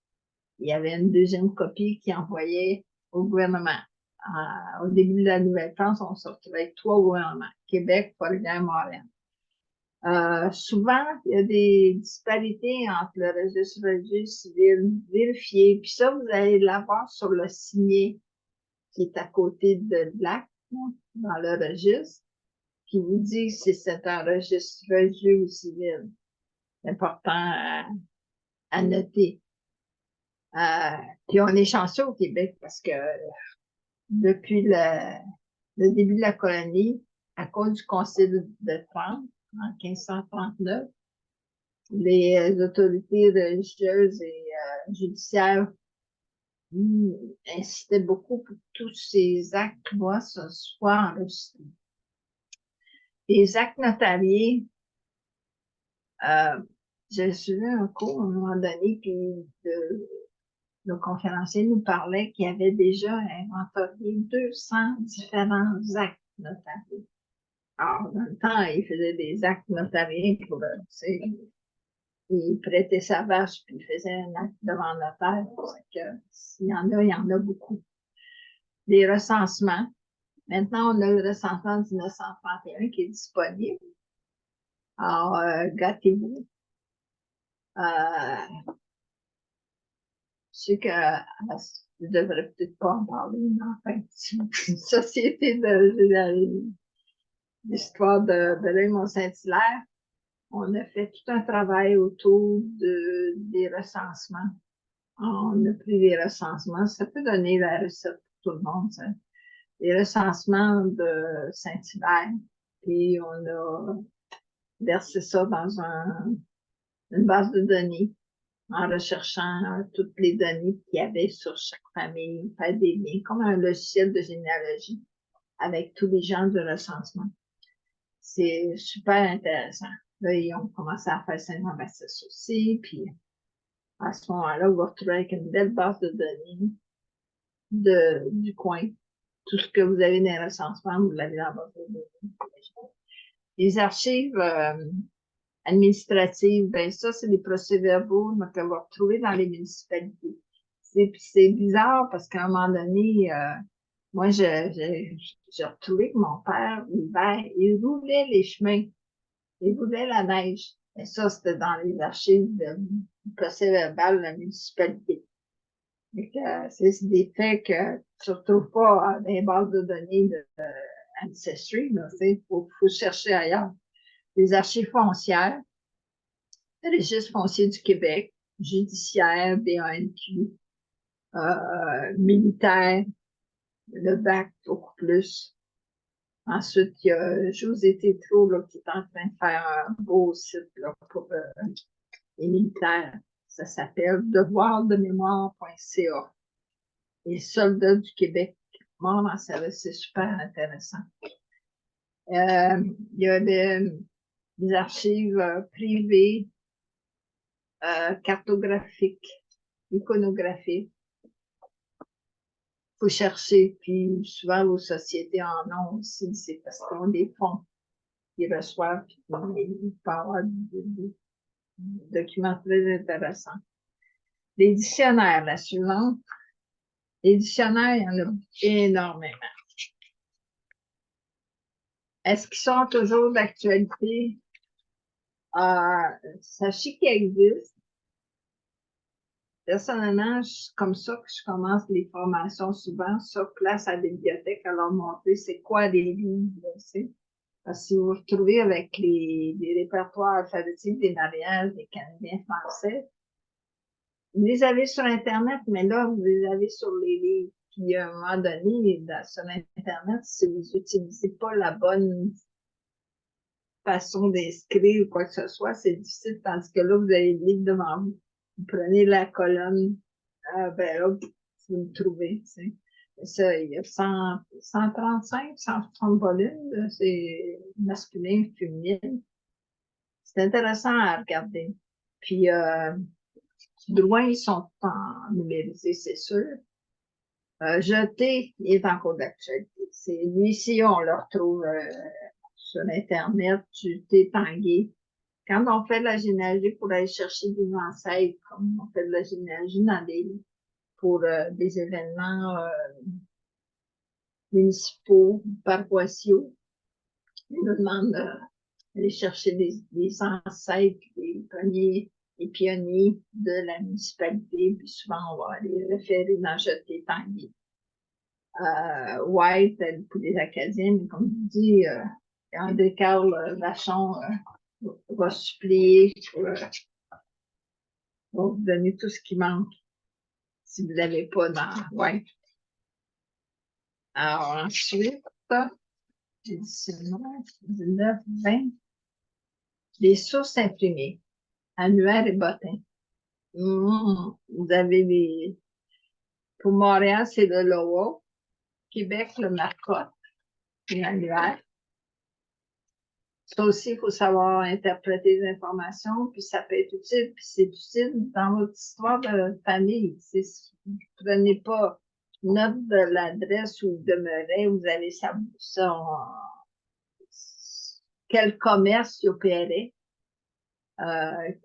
il y avait une deuxième copie qui envoyait au gouvernement. Au début de la Nouvelle-France, on se retrouvait avec 3 gouvernements, Québec, Trois-Rivières, Montréal. Souvent, il y a des disparités entre le registre civil vérifié, puis ça, vous allez l'avoir sur le signet qui est à côté de l'acte, dans le registre, qui vous dit si c'est un registre religieux ou civil. C'est important à noter. Puis on est chanceux au Québec parce que depuis le début de la colonie, à cause du Concile de Trente, en 1539, les autorités religieuses et judiciaires incitaient beaucoup pour que tous ces actes-là soient enregistrés. Les actes notariés, j'ai suivi un cours à un moment donné, puis le conférencier nous parlait qu'il avait déjà inventorié 200 différents actes notariés. Alors, dans le temps, il faisait des actes notariés pour, il prêtait sa vache, puis il faisait un acte devant le notaire. S'il y en a beaucoup. Des recensements. Maintenant, on a le recensement de 1931 qui est disponible. Alors, gâtez-vous. Je sais que je ne devrais peut-être pas en parler, mais enfin, une société d'histoire de Raymond Saint-Hilaire, on a fait tout un travail autour des recensements. On a pris les recensements. Ça peut donner la recette pour tout le monde, ça. Les recensements de Saint-Hilaire. Puis on a versé ça dans une base de données en recherchant toutes les données qu'il y avait sur chaque famille, faire des liens, comme un logiciel de généalogie avec tous les gens du recensement. C'est super intéressant. Là, ils ont commencé à faire Saint-Jean-Baptiste aussi, puis à ce moment-là, vous vous retrouvez avec une belle base de données du coin. Tout ce que vous avez dans les recensements, vous l'avez dans la base de données. Les archives administratives, ben ça, c'est des procès-verbaux que vous retrouvez dans les municipalités. C'est bizarre parce qu'à un moment donné, moi, j'ai retrouvé que mon père, l'hiver, il roulait les chemins. Il roulait la neige. Et ça, c'était dans les archives du procès-verbal de la municipalité. C'est des faits que tu ne retrouves pas dans les bases de données de Ancestry. Il faut chercher ailleurs. Les archives foncières, le registre foncier du Québec, judiciaire, BANQ, militaire, le BAC, beaucoup plus. Ensuite, il y a José Tétrault là, qui est en train de faire un beau site là, pour les militaires. Ça s'appelle devoirdemémoire.ca. Les soldats du Québec morts en service, c'est super intéressant. Il y a des archives privées, cartographiques, iconographiques. Il faut chercher, puis souvent vos sociétés en ont aussi, c'est parce qu'ils ont des fonds qu'ils reçoivent, puis ils peuvent avoir des documents très intéressants. Les dictionnaires, la suivante. Les dictionnaires, il y en a énormément. Est-ce qu'ils sont toujours d'actualité? Sachez qu'ils existent. Personnellement, c'est comme ça que je commence les formations souvent, sur place à la bibliothèque, à leur montrer c'est quoi les livres, parce que si vous vous retrouvez avec les répertoires alphabétiques des mariages des Canadiens français, vous les avez sur Internet, mais là, vous les avez sur les livres. Puis, à un moment donné, sur Internet, si vous n'utilisez pas la bonne façon d'inscrire ou quoi que ce soit, c'est difficile, tandis que là, vous avez le livre devant vous. Vous prenez la colonne, ben là, vous le trouvez, tu sais. Ça, il y a 135, 160 volumes, c'est masculin, féminin. C'est intéressant à regarder. Puis, de loin, ils sont en numérisé, c'est sûr. Jeté, il est en cours d'actualité. C'est lui ici, on le retrouve sur Internet, Jeté Tanguay. Quand on fait de la généalogie pour aller chercher des ancêtres, comme on fait de la généalogie pour des événements municipaux, paroissiaux, ils nous demandent d'aller chercher des ancêtres, les pionniers de la municipalité, puis souvent on va aller référer dans Jeté Tanguay. White pour les Acadiens, mais comme je dis, André-Carl Vachon va supplier pour vous donner tout ce qui manque si vous ne l'avez pas dans White. Alors ensuite, j'ai dit 19, 20, les sources imprimées, annuaires et bottins. Vous avez pour Montréal, c'est le Lowell, Québec, le Marcotte, l'annuaire. Ça aussi, il faut savoir interpréter les informations, puis ça peut être utile, puis c'est utile dans votre histoire de famille. Vous ne prenez pas note de l'adresse où il demeurait, vous allez savoir quel commerce il opérait,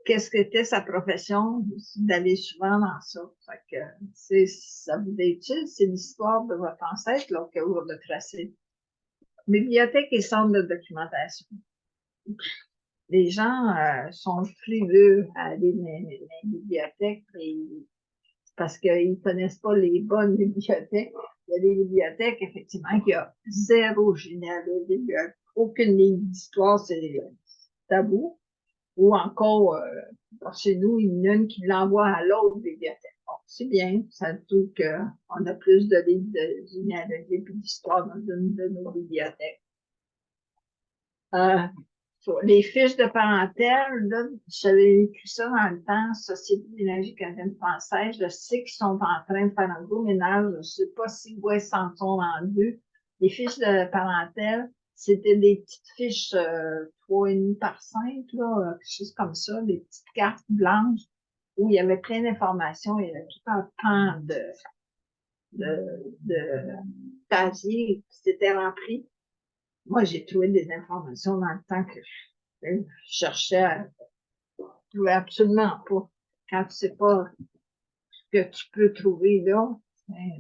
qu'est-ce qu'était sa profession, d'aller souvent dans ça. Fait que, ça vous est utile, c'est l'histoire de votre ancêtre là, que vous retracez. Bibliothèque et centre de documentation. Les gens sont frileux à aller dans les bibliothèques parce qu'ils ne connaissent pas les bonnes bibliothèques. Il y a des bibliothèques, effectivement, qui ont zéro généalogie, aucune ligne d'histoire, c'est tabou. Ou encore, chez nous, il y en a une qui l'envoie à l'autre bibliothèque. Bon, c'est bien, ça trouve qu'on a plus de livres de généalogie et d'histoire dans une de nos bibliothèques. Les fiches de parentèle, là, j'avais écrit ça dans le temps, Société d'énergie canadienne française. Je sais qu'ils sont en train de faire un gros ménage. Je ne sais pas si ils s'en sont rendus. Les fiches de parentèle, c'était des petites fiches 3,5 par 5, là, quelque chose comme ça, des petites cartes blanches où il y avait plein d'informations. Il y avait tout un pan de casiers qui s'étaient remplis. Moi, j'ai trouvé des informations dans le temps que je cherchais à trouver absolument pas. Quand tu sais pas ce que tu peux trouver là,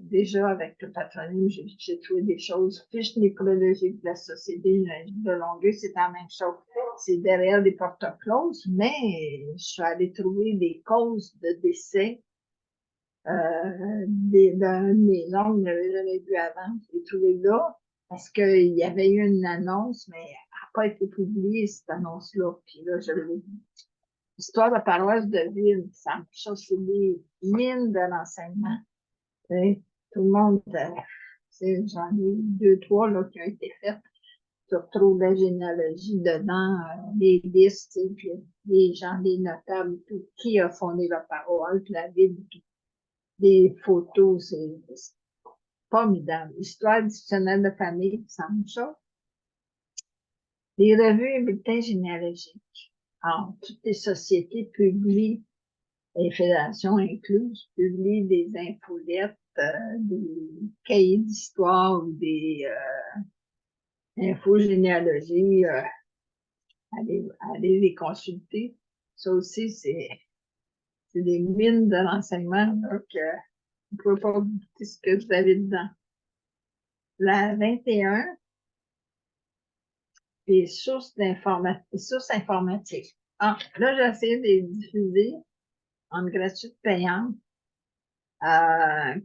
déjà avec le patronyme, j'ai trouvé des choses. Fiche nécrologique de la Société de Longueuil, c'est la même chose. C'est derrière des portes closes, mais je suis allée trouver des causes de décès d'un de mes oncles, je n'avais jamais vu avant. J'ai trouvé là parce qu'il y avait eu une annonce, mais elle n'a pas été publiée, cette annonce-là. Puis là, je l'ai vu. Histoire de paroisse de ville, ça c'est des mines de l'enseignement. Tu sais, tout le monde, j'en ai deux, trois là, qui ont été faites. Tu retrouves la généalogie dedans, les listes, puis les gens, les notables, tout, qui a fondé la parole, puis la Bible, puis des photos, c'est formidable. Histoire dictionnaire de famille, ça me choque. Les revues et bulletins généalogiques. Alors, toutes les sociétés publient, les fédérations incluses, publient des infolettes, des cahiers d'histoire ou des infogénéalogies. Allez les consulter. Ça aussi, c'est des mines de renseignements, donc on ne peut pas douter ce que vous avez dedans. La 21, les sources informatiques. Ah, là, j'ai essayé de les diffuser en gratuite payante.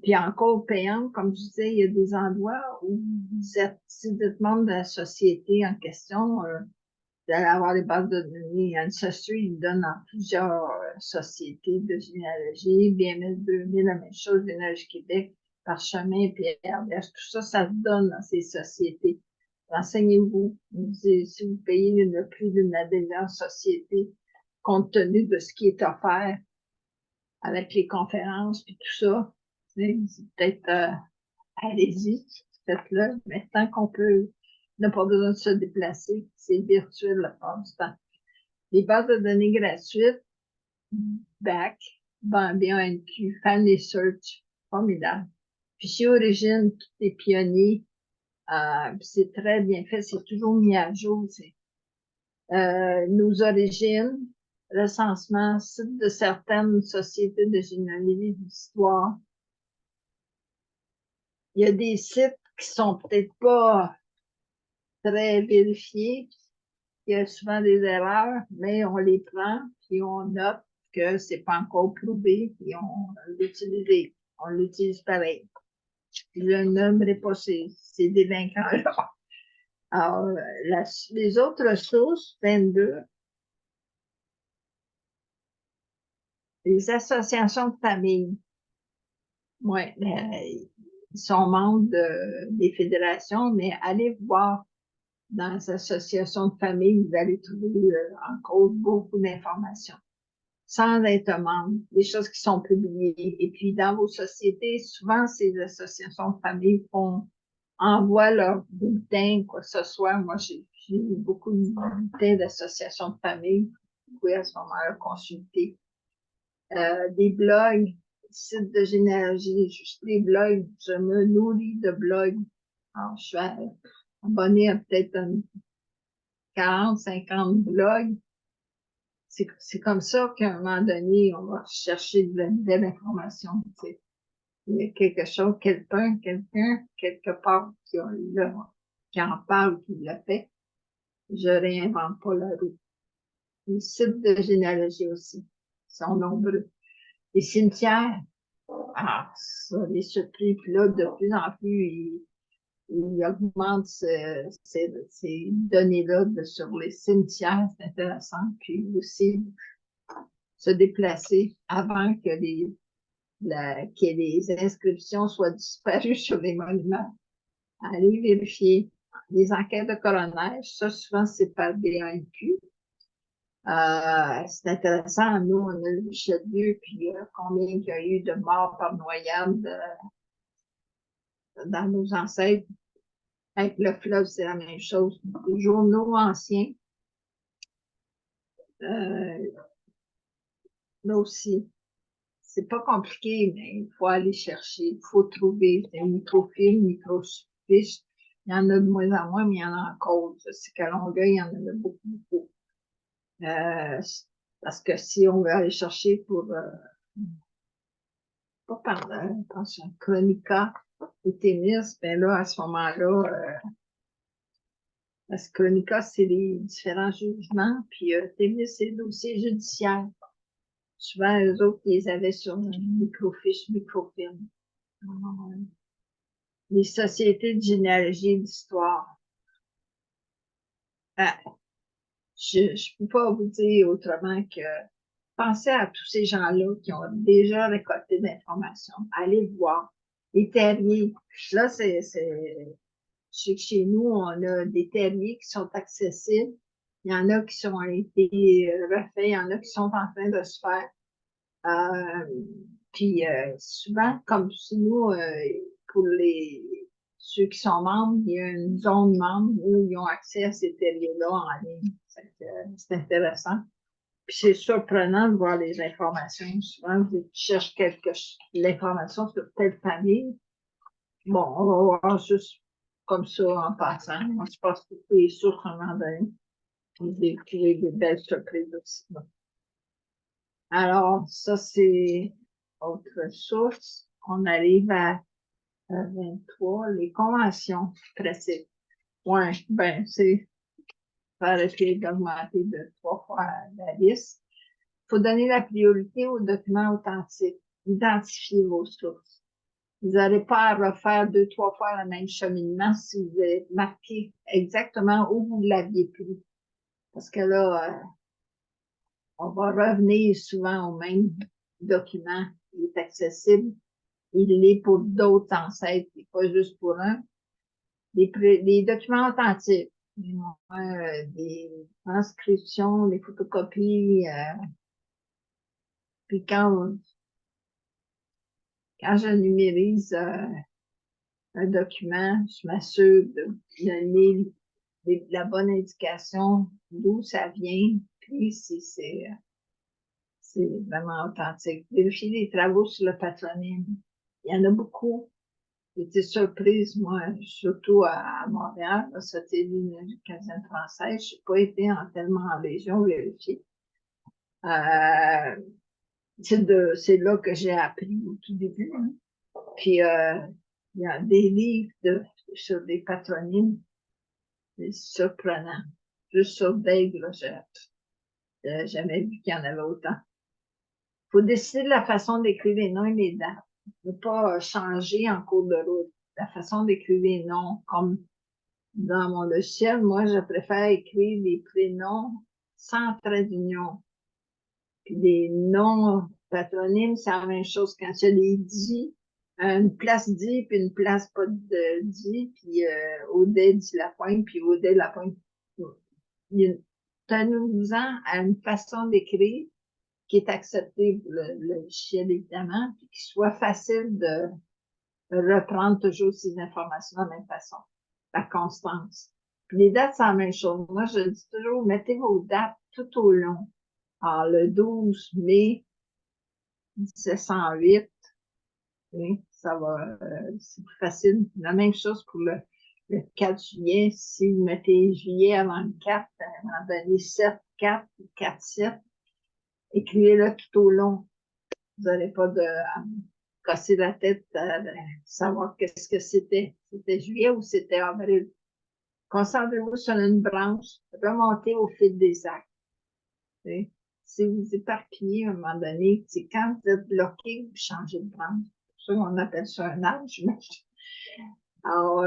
Puis encore payante, comme je disais, il y a des endroits où si vous êtes membre de la société en question, vous allez avoir des bases de données. Ancestry, il donne dans plusieurs sociétés de généalogie, BMS 2000, la même chose, Généalogie Québec, Parchemin, PRDH, tout ça, ça se donne dans ces sociétés. Renseignez-vous. Si vous payez le prix d'une adhésion société, compte tenu de ce qui est offert avec les conférences puis tout ça, c'est peut-être, allez-y, faites-le, mais tant qu'on peut, n'a pas besoin de se déplacer, c'est virtuel la plupart du temps. Les bases de données gratuites, BAC, BANQ, Family Search, formidable. Puis chez Origine, tout est pionnier, c'est très bien fait, c'est toujours mis à jour. Nos origines, recensement, site de certaines sociétés de généalogie d'histoire. Il y a des sites qui sont peut-être pas très vérifiés, il y a souvent des erreurs, mais on les prend, puis on note que c'est pas encore prouvé, puis on l'utilise pareil. Je ne nommerai pas ces délinquants-là. Alors, les autres sources, 22, les associations de famille. Ouais, ils sont membres des fédérations, mais allez voir dans les associations de famille, vous allez trouver encore beaucoup d'informations. Sans être membre, des choses qui sont publiées. Et puis, dans vos sociétés, souvent, ces associations de famille envoient leurs bulletins, quoi que ce soit. Moi, j'ai eu beaucoup de bulletins d'associations de famille. Vous pouvez à ce moment-là consulter. Des blogs, sites de généalogie, juste des blogs. Je me nourris de blogs. Alors, je suis abonnée à peut-être 40, 50 blogs. C'est comme ça qu'à un moment donné, on va chercher de la nouvelle information. Il y a quelque chose, quelqu'un, quelque part qui en parle, qui l'a fait. Je réinvente pas la roue. Les sites de généalogie aussi sont nombreux. Les cimetières, ça, les surpris, puis là, de plus en plus, ils augmentent ces données-là sur les cimetières, c'est intéressant. Puis aussi, se déplacer avant que les inscriptions soient disparues sur les monuments. Allez vérifier. Les enquêtes de coroner, ça, souvent, c'est par BANQ. C'est intéressant. Nous, on a le Richelieu, puis combien il y a eu de morts par noyade dans nos ancêtres. Avec le fleuve, c'est la même chose. Les journaux anciens, là aussi, c'est pas compliqué, mais il faut aller chercher, il faut trouver des microfilms, microfiches. Il y en a de moins en moins, mais il y en a encore. C'est qu'à Longueuil, il y en a beaucoup, beaucoup. Parce que si on veut aller chercher pour, pas par, attention, Chronica ou Témis, ben là, à ce moment-là, parce que Chronica, c'est les différents jugements, puis Témis, c'est le dossier judiciaire. souvent, eux autres, ils les avaient sur une microfiche, microfilm. Alors, les sociétés de généalogie et d'histoire. Ah, je ne peux pas vous dire autrement que pensez à tous ces gens-là qui ont déjà récolté d'informations. Allez voir. Les terriers. Là, je sais que chez nous, on a des terriers qui sont accessibles. Il y en a qui ont été refaits, il y en a qui sont en train de se faire. Puis souvent, comme chez nous, pour ceux qui sont membres, il y a une zone membre où ils ont accès à ces terriers-là en ligne. C'est intéressant. Puis c'est surprenant de voir les informations. Souvent, vous cherchez l'information sur telle famille. Bon, on va voir juste comme ça en passant. On se passe toutes les sources à un moment donné. Puis des belles surprises aussi. Bon. Alors, ça, c'est autre source. On arrive à 23, les conventions pressées. Ouais, ben, ça a arrêté d'augmenter de 3 fois la liste. Il faut donner la priorité aux documents authentiques. Identifiez vos sources. Vous n'allez pas à refaire 2, 3 fois le même cheminement si vous avez marqué exactement où vous l'aviez pris. Parce que là, on va revenir souvent au même document. Il est accessible. Il l'est pour d'autres ancêtres, et pas juste pour un. Les documents authentiques, des transcriptions, des photocopies. Puis quand je numérise un document, je m'assure de donner la bonne indication d'où ça vient, puis si c'est vraiment authentique. Vérifier les travaux sur le patronyme. Il y en a beaucoup. J'étais surprise, moi, surtout à Montréal, là, c'était l'Union canadienne française. Je n'ai pas été tellement en région vérifier. C'est là que j'ai appris au tout début. Hein. Puis, il y a des livres sur des patronymes. C'est surprenant. Juste sur Bègle, j'ai jamais vu qu'il y en avait autant. Il faut décider de la façon d'écrire les noms et les dates. Ne pas changer en cours de route. La façon d'écrire les noms, comme dans mon logiciel, moi, je préfère écrire les prénoms sans trait d'union. Puis les noms patronymes, c'est la même chose quand il y a des dits, une place dit, puis une place pas de dit, puis Audet dit la pointe, puis Audet la pointe. Tenons-en à une façon d'écrire qui est acceptée pour le logiciel, évidemment, puis qui soit facile de reprendre toujours ces informations de la même façon. La constance. Puis les dates, c'est la même chose. Moi, je dis toujours, mettez vos dates tout au long. Alors, le 12 mai 1708, oui, ça va, c'est plus facile. La même chose pour le 4 juillet. Si vous mettez juillet avant le 4, à un moment donné, 7, 4, 4, 7, écrivez-le tout au long. Vous n'allez pas à casser la tête à savoir qu'est-ce que c'était. C'était juillet ou c'était avril. Concentrez-vous sur une branche, remontez au fil des actes. Oui. Si vous éparpillez à un moment donné, c'est quand vous êtes bloqué, vous changez de branche. C'est pour ça qu'on appelle ça un arbre. Alors,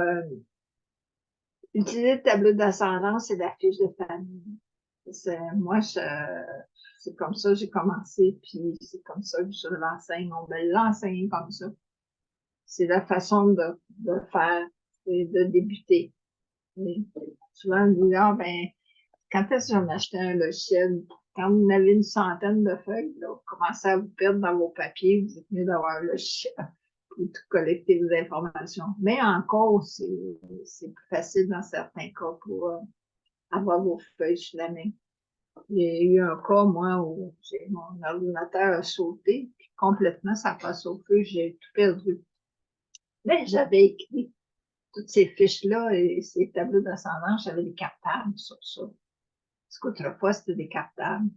utiliser le tableau d'ascendance et la fiche de famille. Moi, c'est comme ça que j'ai commencé, puis c'est comme ça que je l'enseigne. On me l'enseigne comme ça. C'est la façon de faire et de débuter. Et souvent, on me dit, ah, ben, quand est-ce que je vais m'acheter un logiciel? Quand vous en avez une centaine de feuilles, là, vous commencez à vous perdre dans vos papiers, vous êtes mieux d'avoir un logiciel pour tout collecter vos informations. Mais encore, c'est plus facile dans certains cas pour avoir vos feuilles sur la main. Il y a eu un cas, moi, où mon ordinateur a sauté, puis complètement, ça passe au feu, j'ai tout perdu. Mais j'avais écrit toutes ces fiches-là et ces tableaux d'ascendance, j'avais des cartables sur ça. Parce qu'autrefois, c'était des cartables.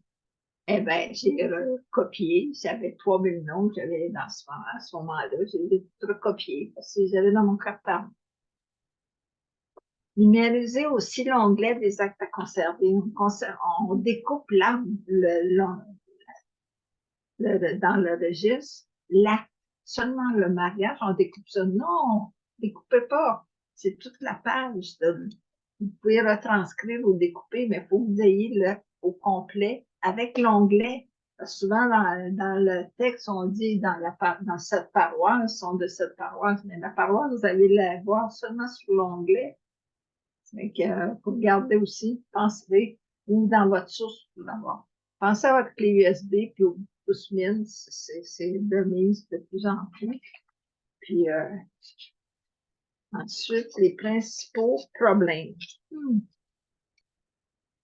Eh bien, j'ai recopié. J'avais 3000 noms que j'avais à ce moment-là. J'ai tout recopié parce que j'avais dans mon cartable. Numériser aussi l'onglet des actes à conserver. On découpe dans le registre, l'acte, seulement le mariage, on découpe ça. Non, découpez pas. C'est toute la page. Vous pouvez retranscrire ou découper, mais il faut que vous ayez le au complet avec l'onglet. Souvent, dans le texte, on dit dans cette paroisse, sont de cette paroisse, mais la paroisse, vous allez la voir seulement sur l'onglet. Donc, faut regarder aussi, pensez, ou dans votre source, pour l'avoir. Pensez à votre clé USB, puis au Postmin, c'est de mise de plus en plus. Puis, ensuite, les principaux problèmes.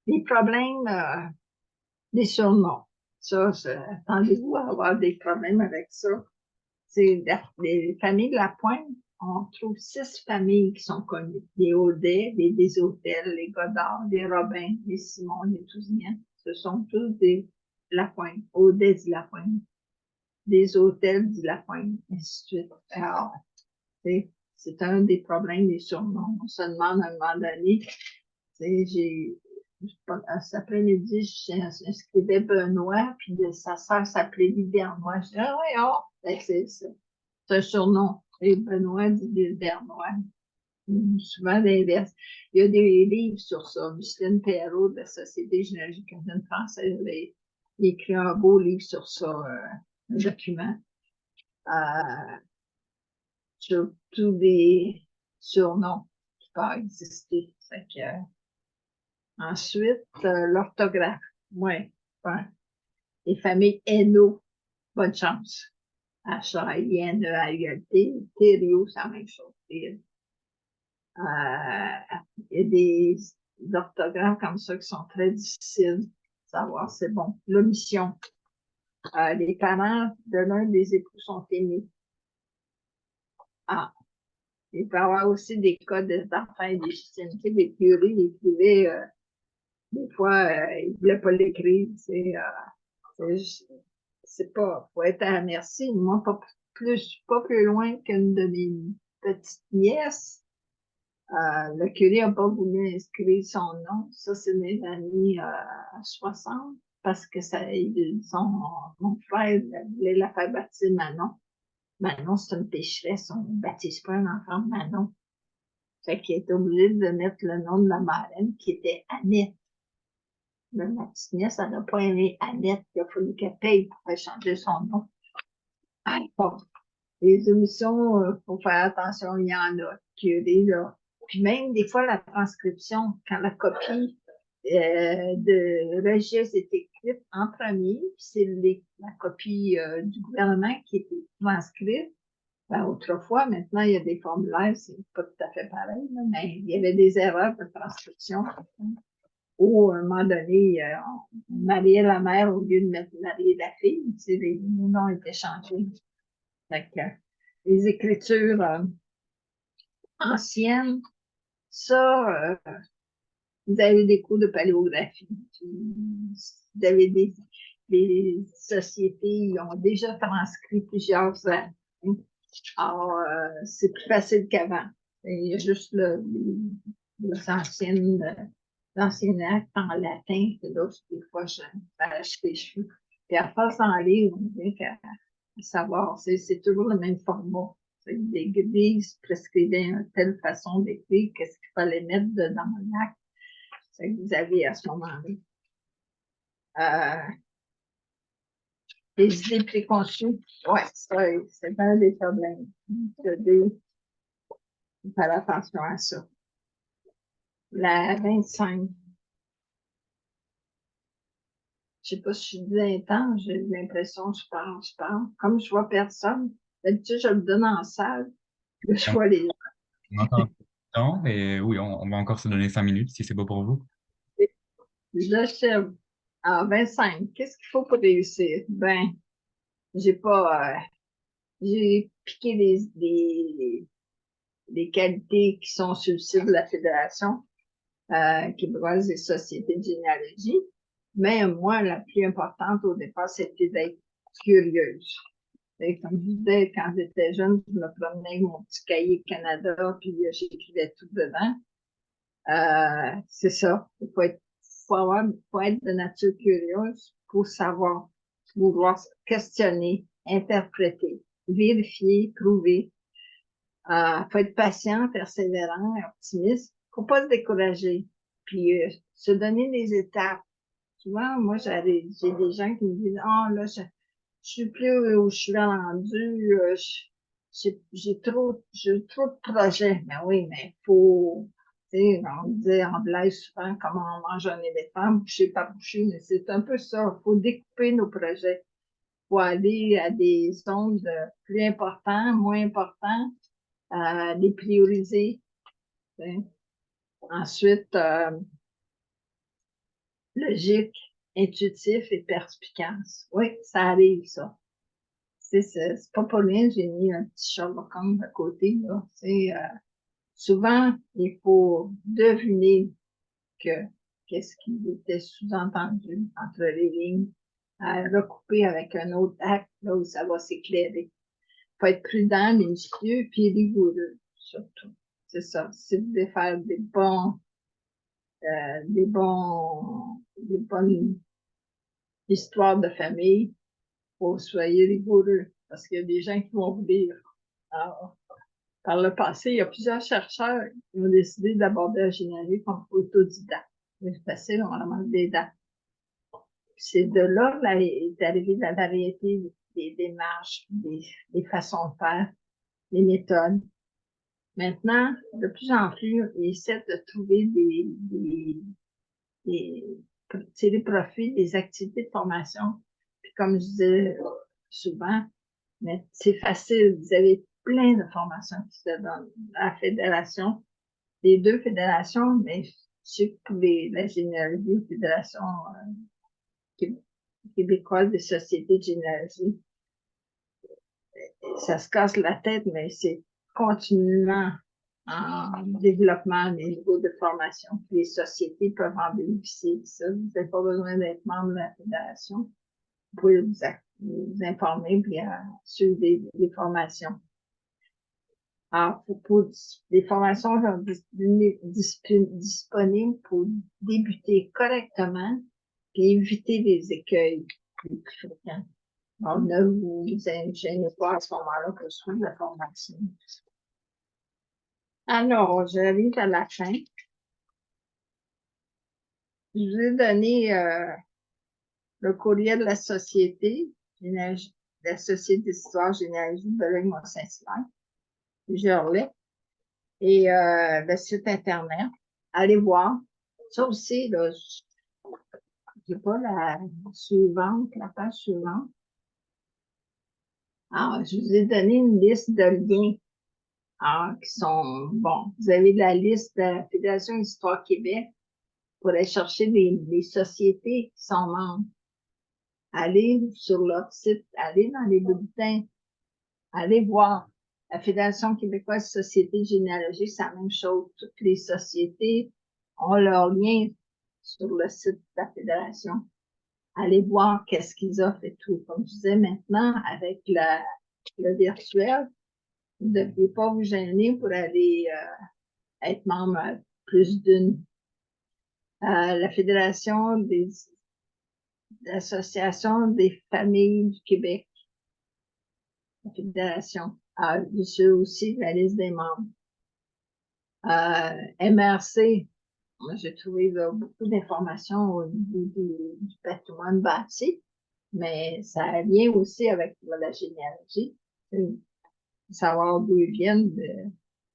Les problèmes, des surnoms. Ça, attendez-vous à avoir des problèmes avec ça. C'est les familles de la Pointe, on trouve 6 familles qui sont connues. Les Audet, les Desautels, les Godard, les Robin, les Simon, les Tousignan. Ce sont tous des Lapointe. Audet dit Lapointe. Des hôtels dit Lapointe, ainsi de suite. Alors, c'est un des problèmes des surnoms. On se demande à un moment donné, cet après-midi, j'inscrivais Benoît, puis sa sœur s'appelait Libernois. Je dis, ah oui, oh, ben, c'est un surnom. Et Benoît dit Libernois. Souvent l'inverse. Il y a des livres sur ça. Micheline Perrault de la Société généalogique canadienne française a écrit un beau livre sur ça, un document. Sur tous des surnoms qui peuvent exister. Fait que, ensuite, l'orthographe. Ouais. Les familles Hainaut, bonne chance. H-A-I-N-E-A-U-L-T. Thériault, c'est la même chose. Il y a des orthographes comme ça qui sont très difficiles de savoir, c'est bon. L'omission. Les parents de l'un des époux sont aimés. Il peut y avoir aussi des cas d'enfants et légitimité. Des curés écrivaient, des fois, ils ne voulaient pas l'écrire. C'est pas, faut être à la merci. Moi, pas plus loin qu'une de mes petites nièces. Le curé n'a pas voulu inscrire son nom. Ça, c'est dans les années 60, parce que mon frère voulait la faire baptiser Manon. Manon, c'est une pécheresse. On ne baptise pas un enfant Manon. Fait qu'il est obligé de mettre le nom de la marraine, qui était Annette. Mais ma petite nièce, elle n'a pas aimé Annette. Il a fallu qu'elle paye pour faire changer son nom. Bon. Les émissions, faut faire attention, il y en a. Là. Puis même, des fois, la transcription, quand la copie de registre est écrite en premier, puis c'est la copie du gouvernement qui est transcrite. Ben, autrefois, maintenant, il y a des formulaires, c'est pas tout à fait pareil, là, mais il y avait des erreurs de transcription. Ou, à un moment donné, on mariait la mère au lieu de marier la fille. Les noms étaient changés. Fait que, les écritures anciennes, ça, vous avez des cours de paléographie. Vous avez des sociétés qui ont déjà transcrit plusieurs années. Alors, c'est plus facile qu'avant. Il y a juste les anciens actes en latin, que là, des fois, je m'arrache les cheveux. Puis à force d'en lire, on dirait qu'à savoir, c'est toujours le même format. L'Église prescrivait une telle façon d'écrire, qu'est-ce qu'il fallait mettre dedans l'acte. C'est que vous avez à ce moment-là. Les idées préconçues, ouais, ça, c'est un des problèmes. Il faut faire attention à ça. La 25. Je sais pas si je suis intense, j'ai l'impression que je parle. Comme je vois personne, d'habitude, je le donne en salle, je vois les On a encore un peu de temps et oui, on va encore se donner 5 minutes si c'est beau pour vous. je sais. Alors, 25, qu'est-ce qu'il faut pour réussir? Ben, j'ai piqué les qualités qui sont sur le site de la Fédération québécoise des sociétés de généalogie. Mais moi, la plus importante au départ, c'était d'être curieuse. Et comme je disais, quand j'étais jeune, je me promenais avec mon petit cahier Canada, puis j'écrivais tout dedans. C'est ça. Faut être de nature curieuse pour savoir. vouloir questionner, interpréter, vérifier, prouver. Faut être patient, persévérant, optimiste. Faut pas se décourager. Puis se donner des étapes. Souvent, moi, j'ai des gens qui me disent, ah, là, je suis plus où je suis rendu, j'ai trop de projets. Mais oui, mais faut, tu sais, on dit en blague souvent comment on mange un éléphant, boucher par boucher, mais c'est un peu ça. Faut découper nos projets. Faut aller à des zones plus importantes, moins importantes, les prioriser. Tu sais. Ensuite, logique, intuitif et perspicace. Oui, ça arrive, ça. C'est pas pour rien, j'ai mis un petit Sherlock Holmes à côté, là. Souvent, il faut deviner que qu'est-ce qui était sous-entendu entre les lignes, recouper avec un autre acte, là où ça va s'éclairer. Il faut être prudent, minutieux, puis rigoureux, surtout. C'est ça. Si vous devez faire des bonnes histoires de famille, faut soyez rigoureux, parce qu'il y a des gens qui vont vous dire. Alors, par le passé, il y a plusieurs chercheurs qui ont décidé d'aborder la généalogie comme autodidacte. C'est facile, on demande des dates. C'est de là est arrivée la variété des démarches, des façons de faire, des méthodes. Maintenant, de plus en plus, ils essaient de trouver tirer profit des activités de formation. Puis comme je disais souvent, mais c'est facile, vous avez plein de formations qui se donnent à la fédération, les deux fédérations, mais je sais que la généalogie, Fédération québécoise des sociétés de généalogie, ça se casse la tête, mais c'est continuellement en développement des niveaux de formation. Puis les sociétés peuvent en bénéficier de ça. Vous n'avez pas besoin d'être membre de la fédération. Vous pouvez vous informer puis suivre des formations. Alors, pour des formations disponibles pour débuter correctement et éviter les écueils les plus fréquents. Alors, ne vous gênez pas à ce moment-là pour suivre la formation. Alors, j'arrive à la fin. Je vous ai donné le courriel de la Société, la Société d'histoire généalogie de Bologne-Mont-Saint-Hilaire, Gerlet, et le site Internet. Allez voir. Ça aussi, là, je sais pas la page suivante. Alors, je vous ai donné une liste de liens qui sont, bon, vous avez la liste de la Fédération Histoire Québec pour aller chercher des sociétés qui sont membres. Allez sur leur site, allez dans les bulletins, allez voir. La Fédération québécoise Société généalogique, c'est la même chose. Toutes les sociétés ont leur lien sur le site de la Fédération. Allez voir qu'est-ce qu'ils offrent et tout. Comme je disais maintenant, avec le virtuel, vous ne deviez pas vous gêner pour aller être membre plus d'une. La Fédération l'Association des familles du Québec, la Fédération, dessus aussi la liste des membres. MRC, moi j'ai trouvé là, beaucoup d'informations au niveau du patrimoine bâti, mais ça a lien aussi avec la généalogie, savoir d'où ils viennent,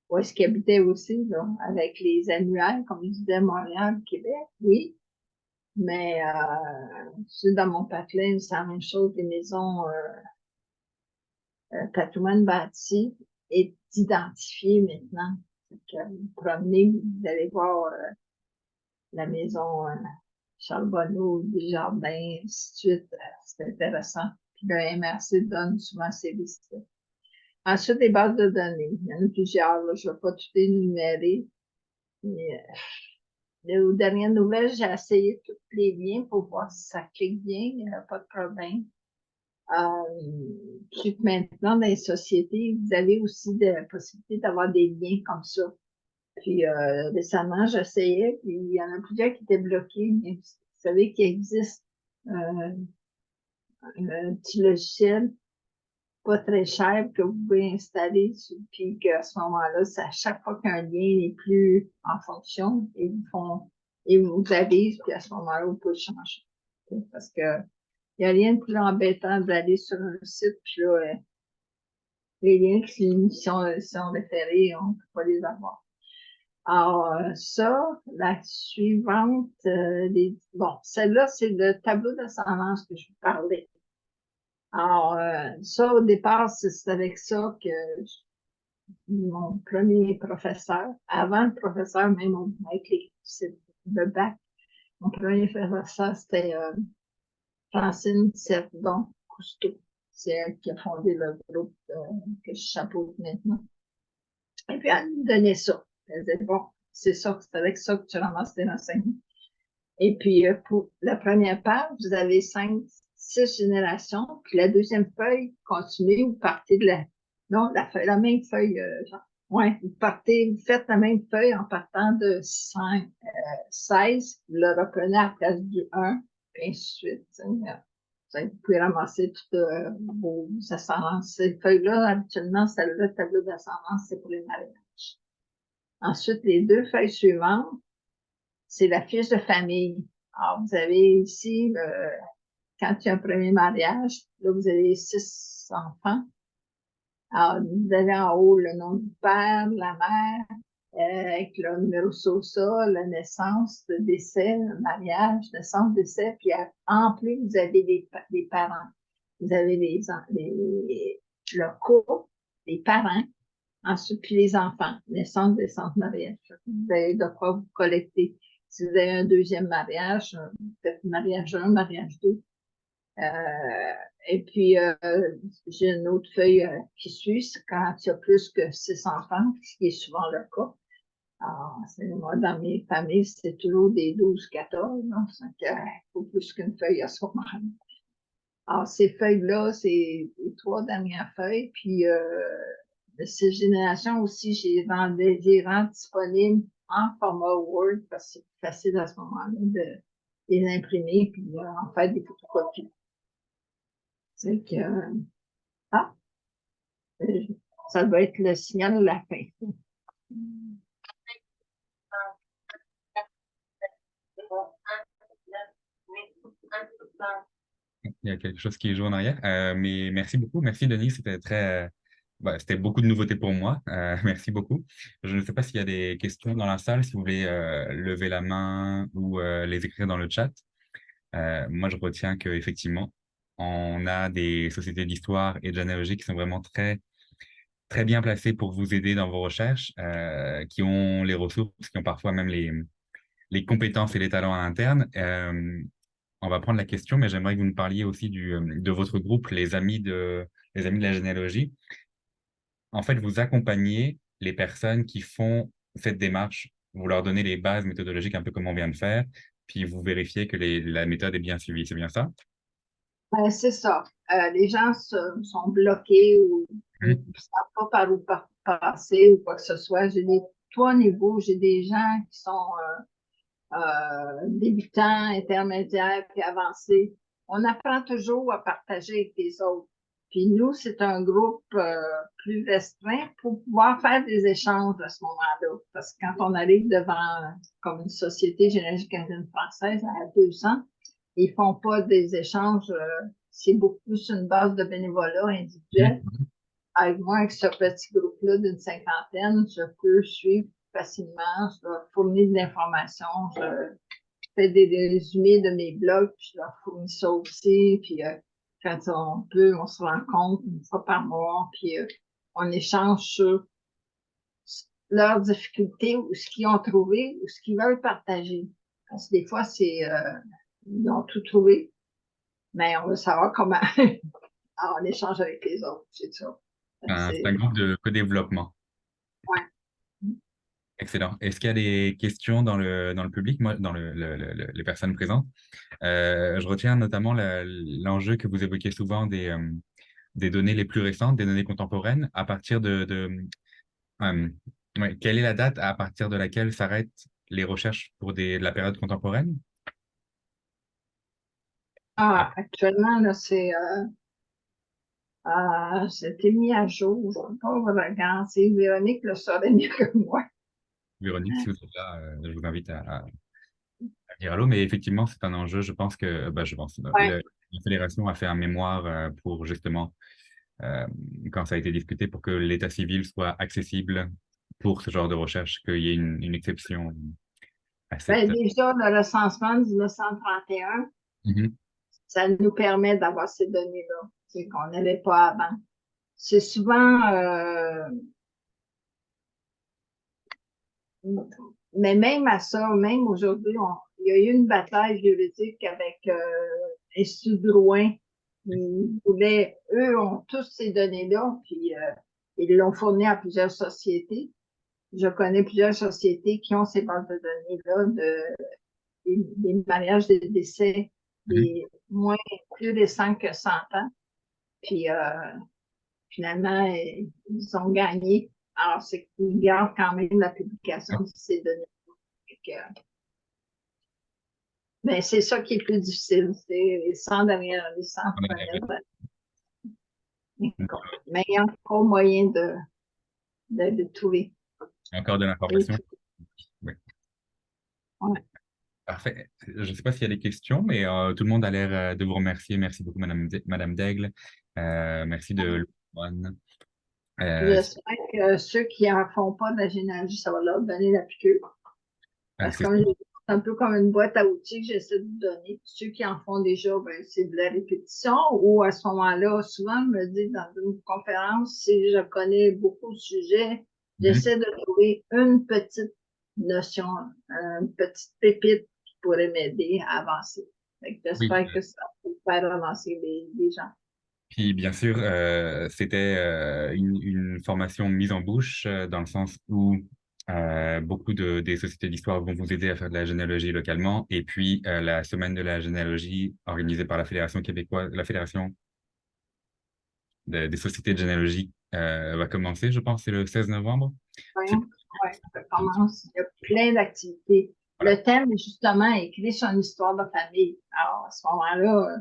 où est-ce qu'ils habitaient aussi, là, avec les annuaires, comme je disais, Montréal, Québec, oui. Mais dans mon patelin, c'est la même chose, les maisons patrimoine bâti est identifié maintenant. Vous promenez, vous allez voir la maison Charles Bonneau, Desjardins, ainsi de suite. C'est intéressant. Puis le MRC donne souvent ces listes. Ensuite, les bases de données. Il y en a plusieurs, là. Je ne vais pas tout énumérer. Aux dernières nouvelles, j'ai essayé tous les liens pour voir si ça clique bien. Il n'y a pas de problème. Puis maintenant, dans les sociétés, vous avez aussi la possibilité d'avoir des liens comme ça. Puis récemment, j'essayais, puis il y en a plusieurs qui étaient bloqués, mais vous savez qu'il existe un petit logiciel pas très cher que vous pouvez installer, puis qu'à ce moment-là, c'est à chaque fois qu'un lien n'est plus en fonction, ils vous avisent, puis à ce moment-là, vous pouvez le changer. Parce que il n'y a rien de plus embêtant d'aller sur un site, puis là, les liens qui sont référés, on ne peut pas les avoir. Alors, ça, la suivante, bon, celle-là, c'est le tableau d'ascendance que je vous parlais. Alors, ça, au départ, c'est avec ça que mon premier professeur, avant le professeur, même avec le bac, mon premier professeur, c'était Francine Cerdon-Cousteau. C'est elle qui a fondé le groupe que je chapeaute maintenant. Et puis, elle nous donnait ça. Elle disait, bon, c'est ça, c'est avec ça que tu ramasses tes renseignements. Et puis, pour la première page, vous avez 6 générations. Puis la deuxième feuille, continuez, vous partez de non, la même feuille, ouais, vous faites la même feuille en partant de 16, vous le reprenez à la place du 1, et ainsi de suite. Vous pouvez ramasser toutes vos ascendances. Ces feuilles-là, habituellement, celle-là, le tableau d'ascendance, c'est pour les mariages. Ensuite, les 2 feuilles suivantes, c'est la fiche de famille. Alors, vous avez ici, quand il y a un premier mariage, là, vous avez 6 enfants. Alors, vous avez en haut le nom du père, de la mère, avec le numéro social, la naissance, le décès, le mariage, naissance, décès, puis en plus, vous avez des parents. Vous avez le couple, les parents, ensuite, puis les enfants, naissance, décence, mariage. Vous avez de quoi vous collecter. Si vous avez un deuxième mariage, vous faites mariage 1, mariage 2. Et puis, j'ai une autre feuille qui suit, c'est quand il y a plus que 6 enfants, ce qui est souvent le cas. Alors, moi, dans mes familles, c'était toujours des 12-14, donc il faut plus qu'une feuille à ce moment-là. Alors, ces feuilles-là, c'est les 3 dernières feuilles, puis de ces générations aussi, j'ai rendu disponibles en format Word parce que c'est plus facile à ce moment-là de les imprimer puis en faire des photocopies. C'est que, ah, ça doit être le signal de la fin. Il y a quelque chose qui joue en arrière. Mais merci beaucoup. Merci, Denis. C'était beaucoup de nouveautés pour moi. Merci beaucoup. Je ne sais pas s'il y a des questions dans la salle, si vous voulez lever la main ou les écrire dans le chat. Moi, je retiens qu'effectivement, on a des sociétés d'histoire et de généalogie qui sont vraiment très, très bien placées pour vous aider dans vos recherches, qui ont les ressources, qui ont parfois même les compétences et les talents à l'interne. On va prendre la question, mais j'aimerais que vous nous parliez aussi de votre groupe, les amis de la généalogie. En fait, vous accompagnez les personnes qui font cette démarche, vous leur donnez les bases méthodologiques, un peu comme on vient de faire, puis vous vérifiez que la méthode est bien suivie. C'est bien ça? Ben, c'est ça. Les gens sont bloqués ou ne Mhm. savent pas par où passer ou quoi que ce soit. J'ai des 3 niveaux. J'ai des gens qui sont débutants, intermédiaires, puis avancés. On apprend toujours à partager avec les autres. Puis nous, c'est un groupe plus restreint pour pouvoir faire des échanges à ce moment-là. Parce que quand on arrive devant comme une société généalogique canadienne française à 200, ils font pas des échanges, c'est beaucoup plus une base de bénévolat individuel. Mhm. Avec moi, avec ce petit groupe-là d'une cinquantaine, je peux suivre facilement, je leur fournis de l'information, je fais des résumés de mes blogs, puis je leur fournis ça aussi, puis quand on peut, on se rencontre une fois par mois, puis on échange sur leurs difficultés ou ce qu'ils ont trouvé ou ce qu'ils veulent partager. Parce que des fois, ils ont tout trouvé, mais on veut savoir comment on échange avec les autres, c'est ça. C'est un C'est, groupe de co-développement. ouais. Excellent. Est-ce qu'il y a des questions dans le public, moi, dans les personnes présentes? Je retiens notamment l'enjeu que vous évoquez souvent des données les plus récentes, des données contemporaines, à partir ouais, quelle est la date à partir de laquelle s'arrêtent les recherches pour de la période contemporaine? Ah, actuellement, là, c'était mis à jour. Je ne peux pas vous regarder. Véronique le saurait mieux que moi. Véronique, si vous êtes là, je vous invite à dire allô. Mais effectivement, c'est un enjeu. Je pense que, je pense, Ouais. la fédération a fait un mémoire pour justement, euh, quand ça a été discuté, pour que l'état civil soit accessible pour ce genre de recherche, qu'il y ait une exception à Ben, cette. déjà, le recensement de 1931, Mhm. ça nous permet d'avoir ces données-là, c'est qu'on n'avait pas avant. C'est souvent, mais même à ça, même aujourd'hui, il y a eu une bataille juridique avec l'Institut Drouin. Eux ont tous ces données-là, puis ils l'ont fourni à plusieurs sociétés. Je connais plusieurs sociétés qui ont ces bases de données-là des mariages, des décès, Mhm. des moins plus récents que 100 ans. Puis finalement, ils ont gagné. Alors, c'est qu'ils gardent quand même la publication de ces données. Mais c'est ça qui est plus difficile, c'est les 100 premières années. Mais il y a encore moyen de trouver. Encore de Et l'information. tout. Oui. Ouais. Parfait. Je ne sais pas s'il y a des questions, mais tout le monde a l'air de vous remercier. Merci beaucoup, Madame Daigle. Merci de l'Anne. J'espère que ceux qui en font pas de la généalogie, ça va leur donner la piqûre. Parce que C'est comme j'ai dit, c'est un peu comme une boîte à outils que j'essaie de vous donner. Ceux qui en font déjà, ben, c'est de la répétition. Ou à ce moment-là, souvent, je me dis dans une conférence, si je connais beaucoup de sujets, Mhm. j'essaie de trouver une petite notion, une petite pépite qui pourrait m'aider à avancer. Fait que Oui. j'espère que ça peut faire avancer les gens. Puis bien sûr, c'était une formation mise en bouche dans le sens où beaucoup des sociétés d'histoire vont vous aider à faire de la généalogie localement. Et puis la semaine de la généalogie organisée par la Fédération québécoise, la Fédération des sociétés de généalogie va commencer, je pense, c'est le 16 novembre. Ouais, C'est- ouais, ça commence. Il y a plein d'activités. Voilà. Le thème est justement écrit sur une histoire de famille. Alors, à ce moment-là,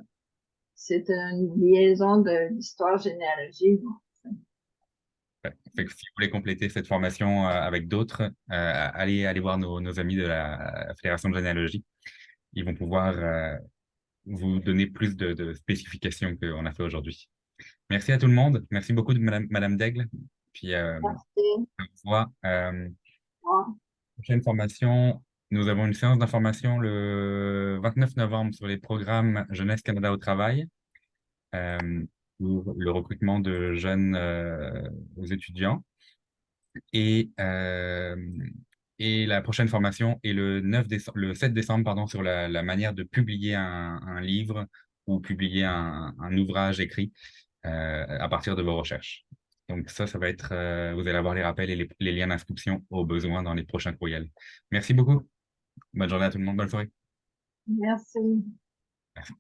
c'est une liaison d'histoire généalogie. Ouais. Fait que si vous voulez compléter cette formation avec d'autres, allez voir nos amis de la Fédération de généalogie. Ils vont pouvoir vous donner plus de spécifications qu'on a fait aujourd'hui. Merci à tout le monde. Merci beaucoup de Madame Daigle. Puis, Merci. on se voit. Au Prochaine formation, nous avons une séance d'information le 29 novembre sur les programmes Jeunesse Canada au travail euh, pour le recrutement de jeunes étudiants. Et, euh, et la prochaine formation est le 7 décembre pardon, sur la manière de publier un livre ou publier un ouvrage écrit à partir de vos recherches. Donc ça va être, vous allez avoir les rappels et les liens d'inscription au besoin dans les prochains courriels. Merci beaucoup. Bonne journée à tout le monde. Bonne soirée. Merci. Merci.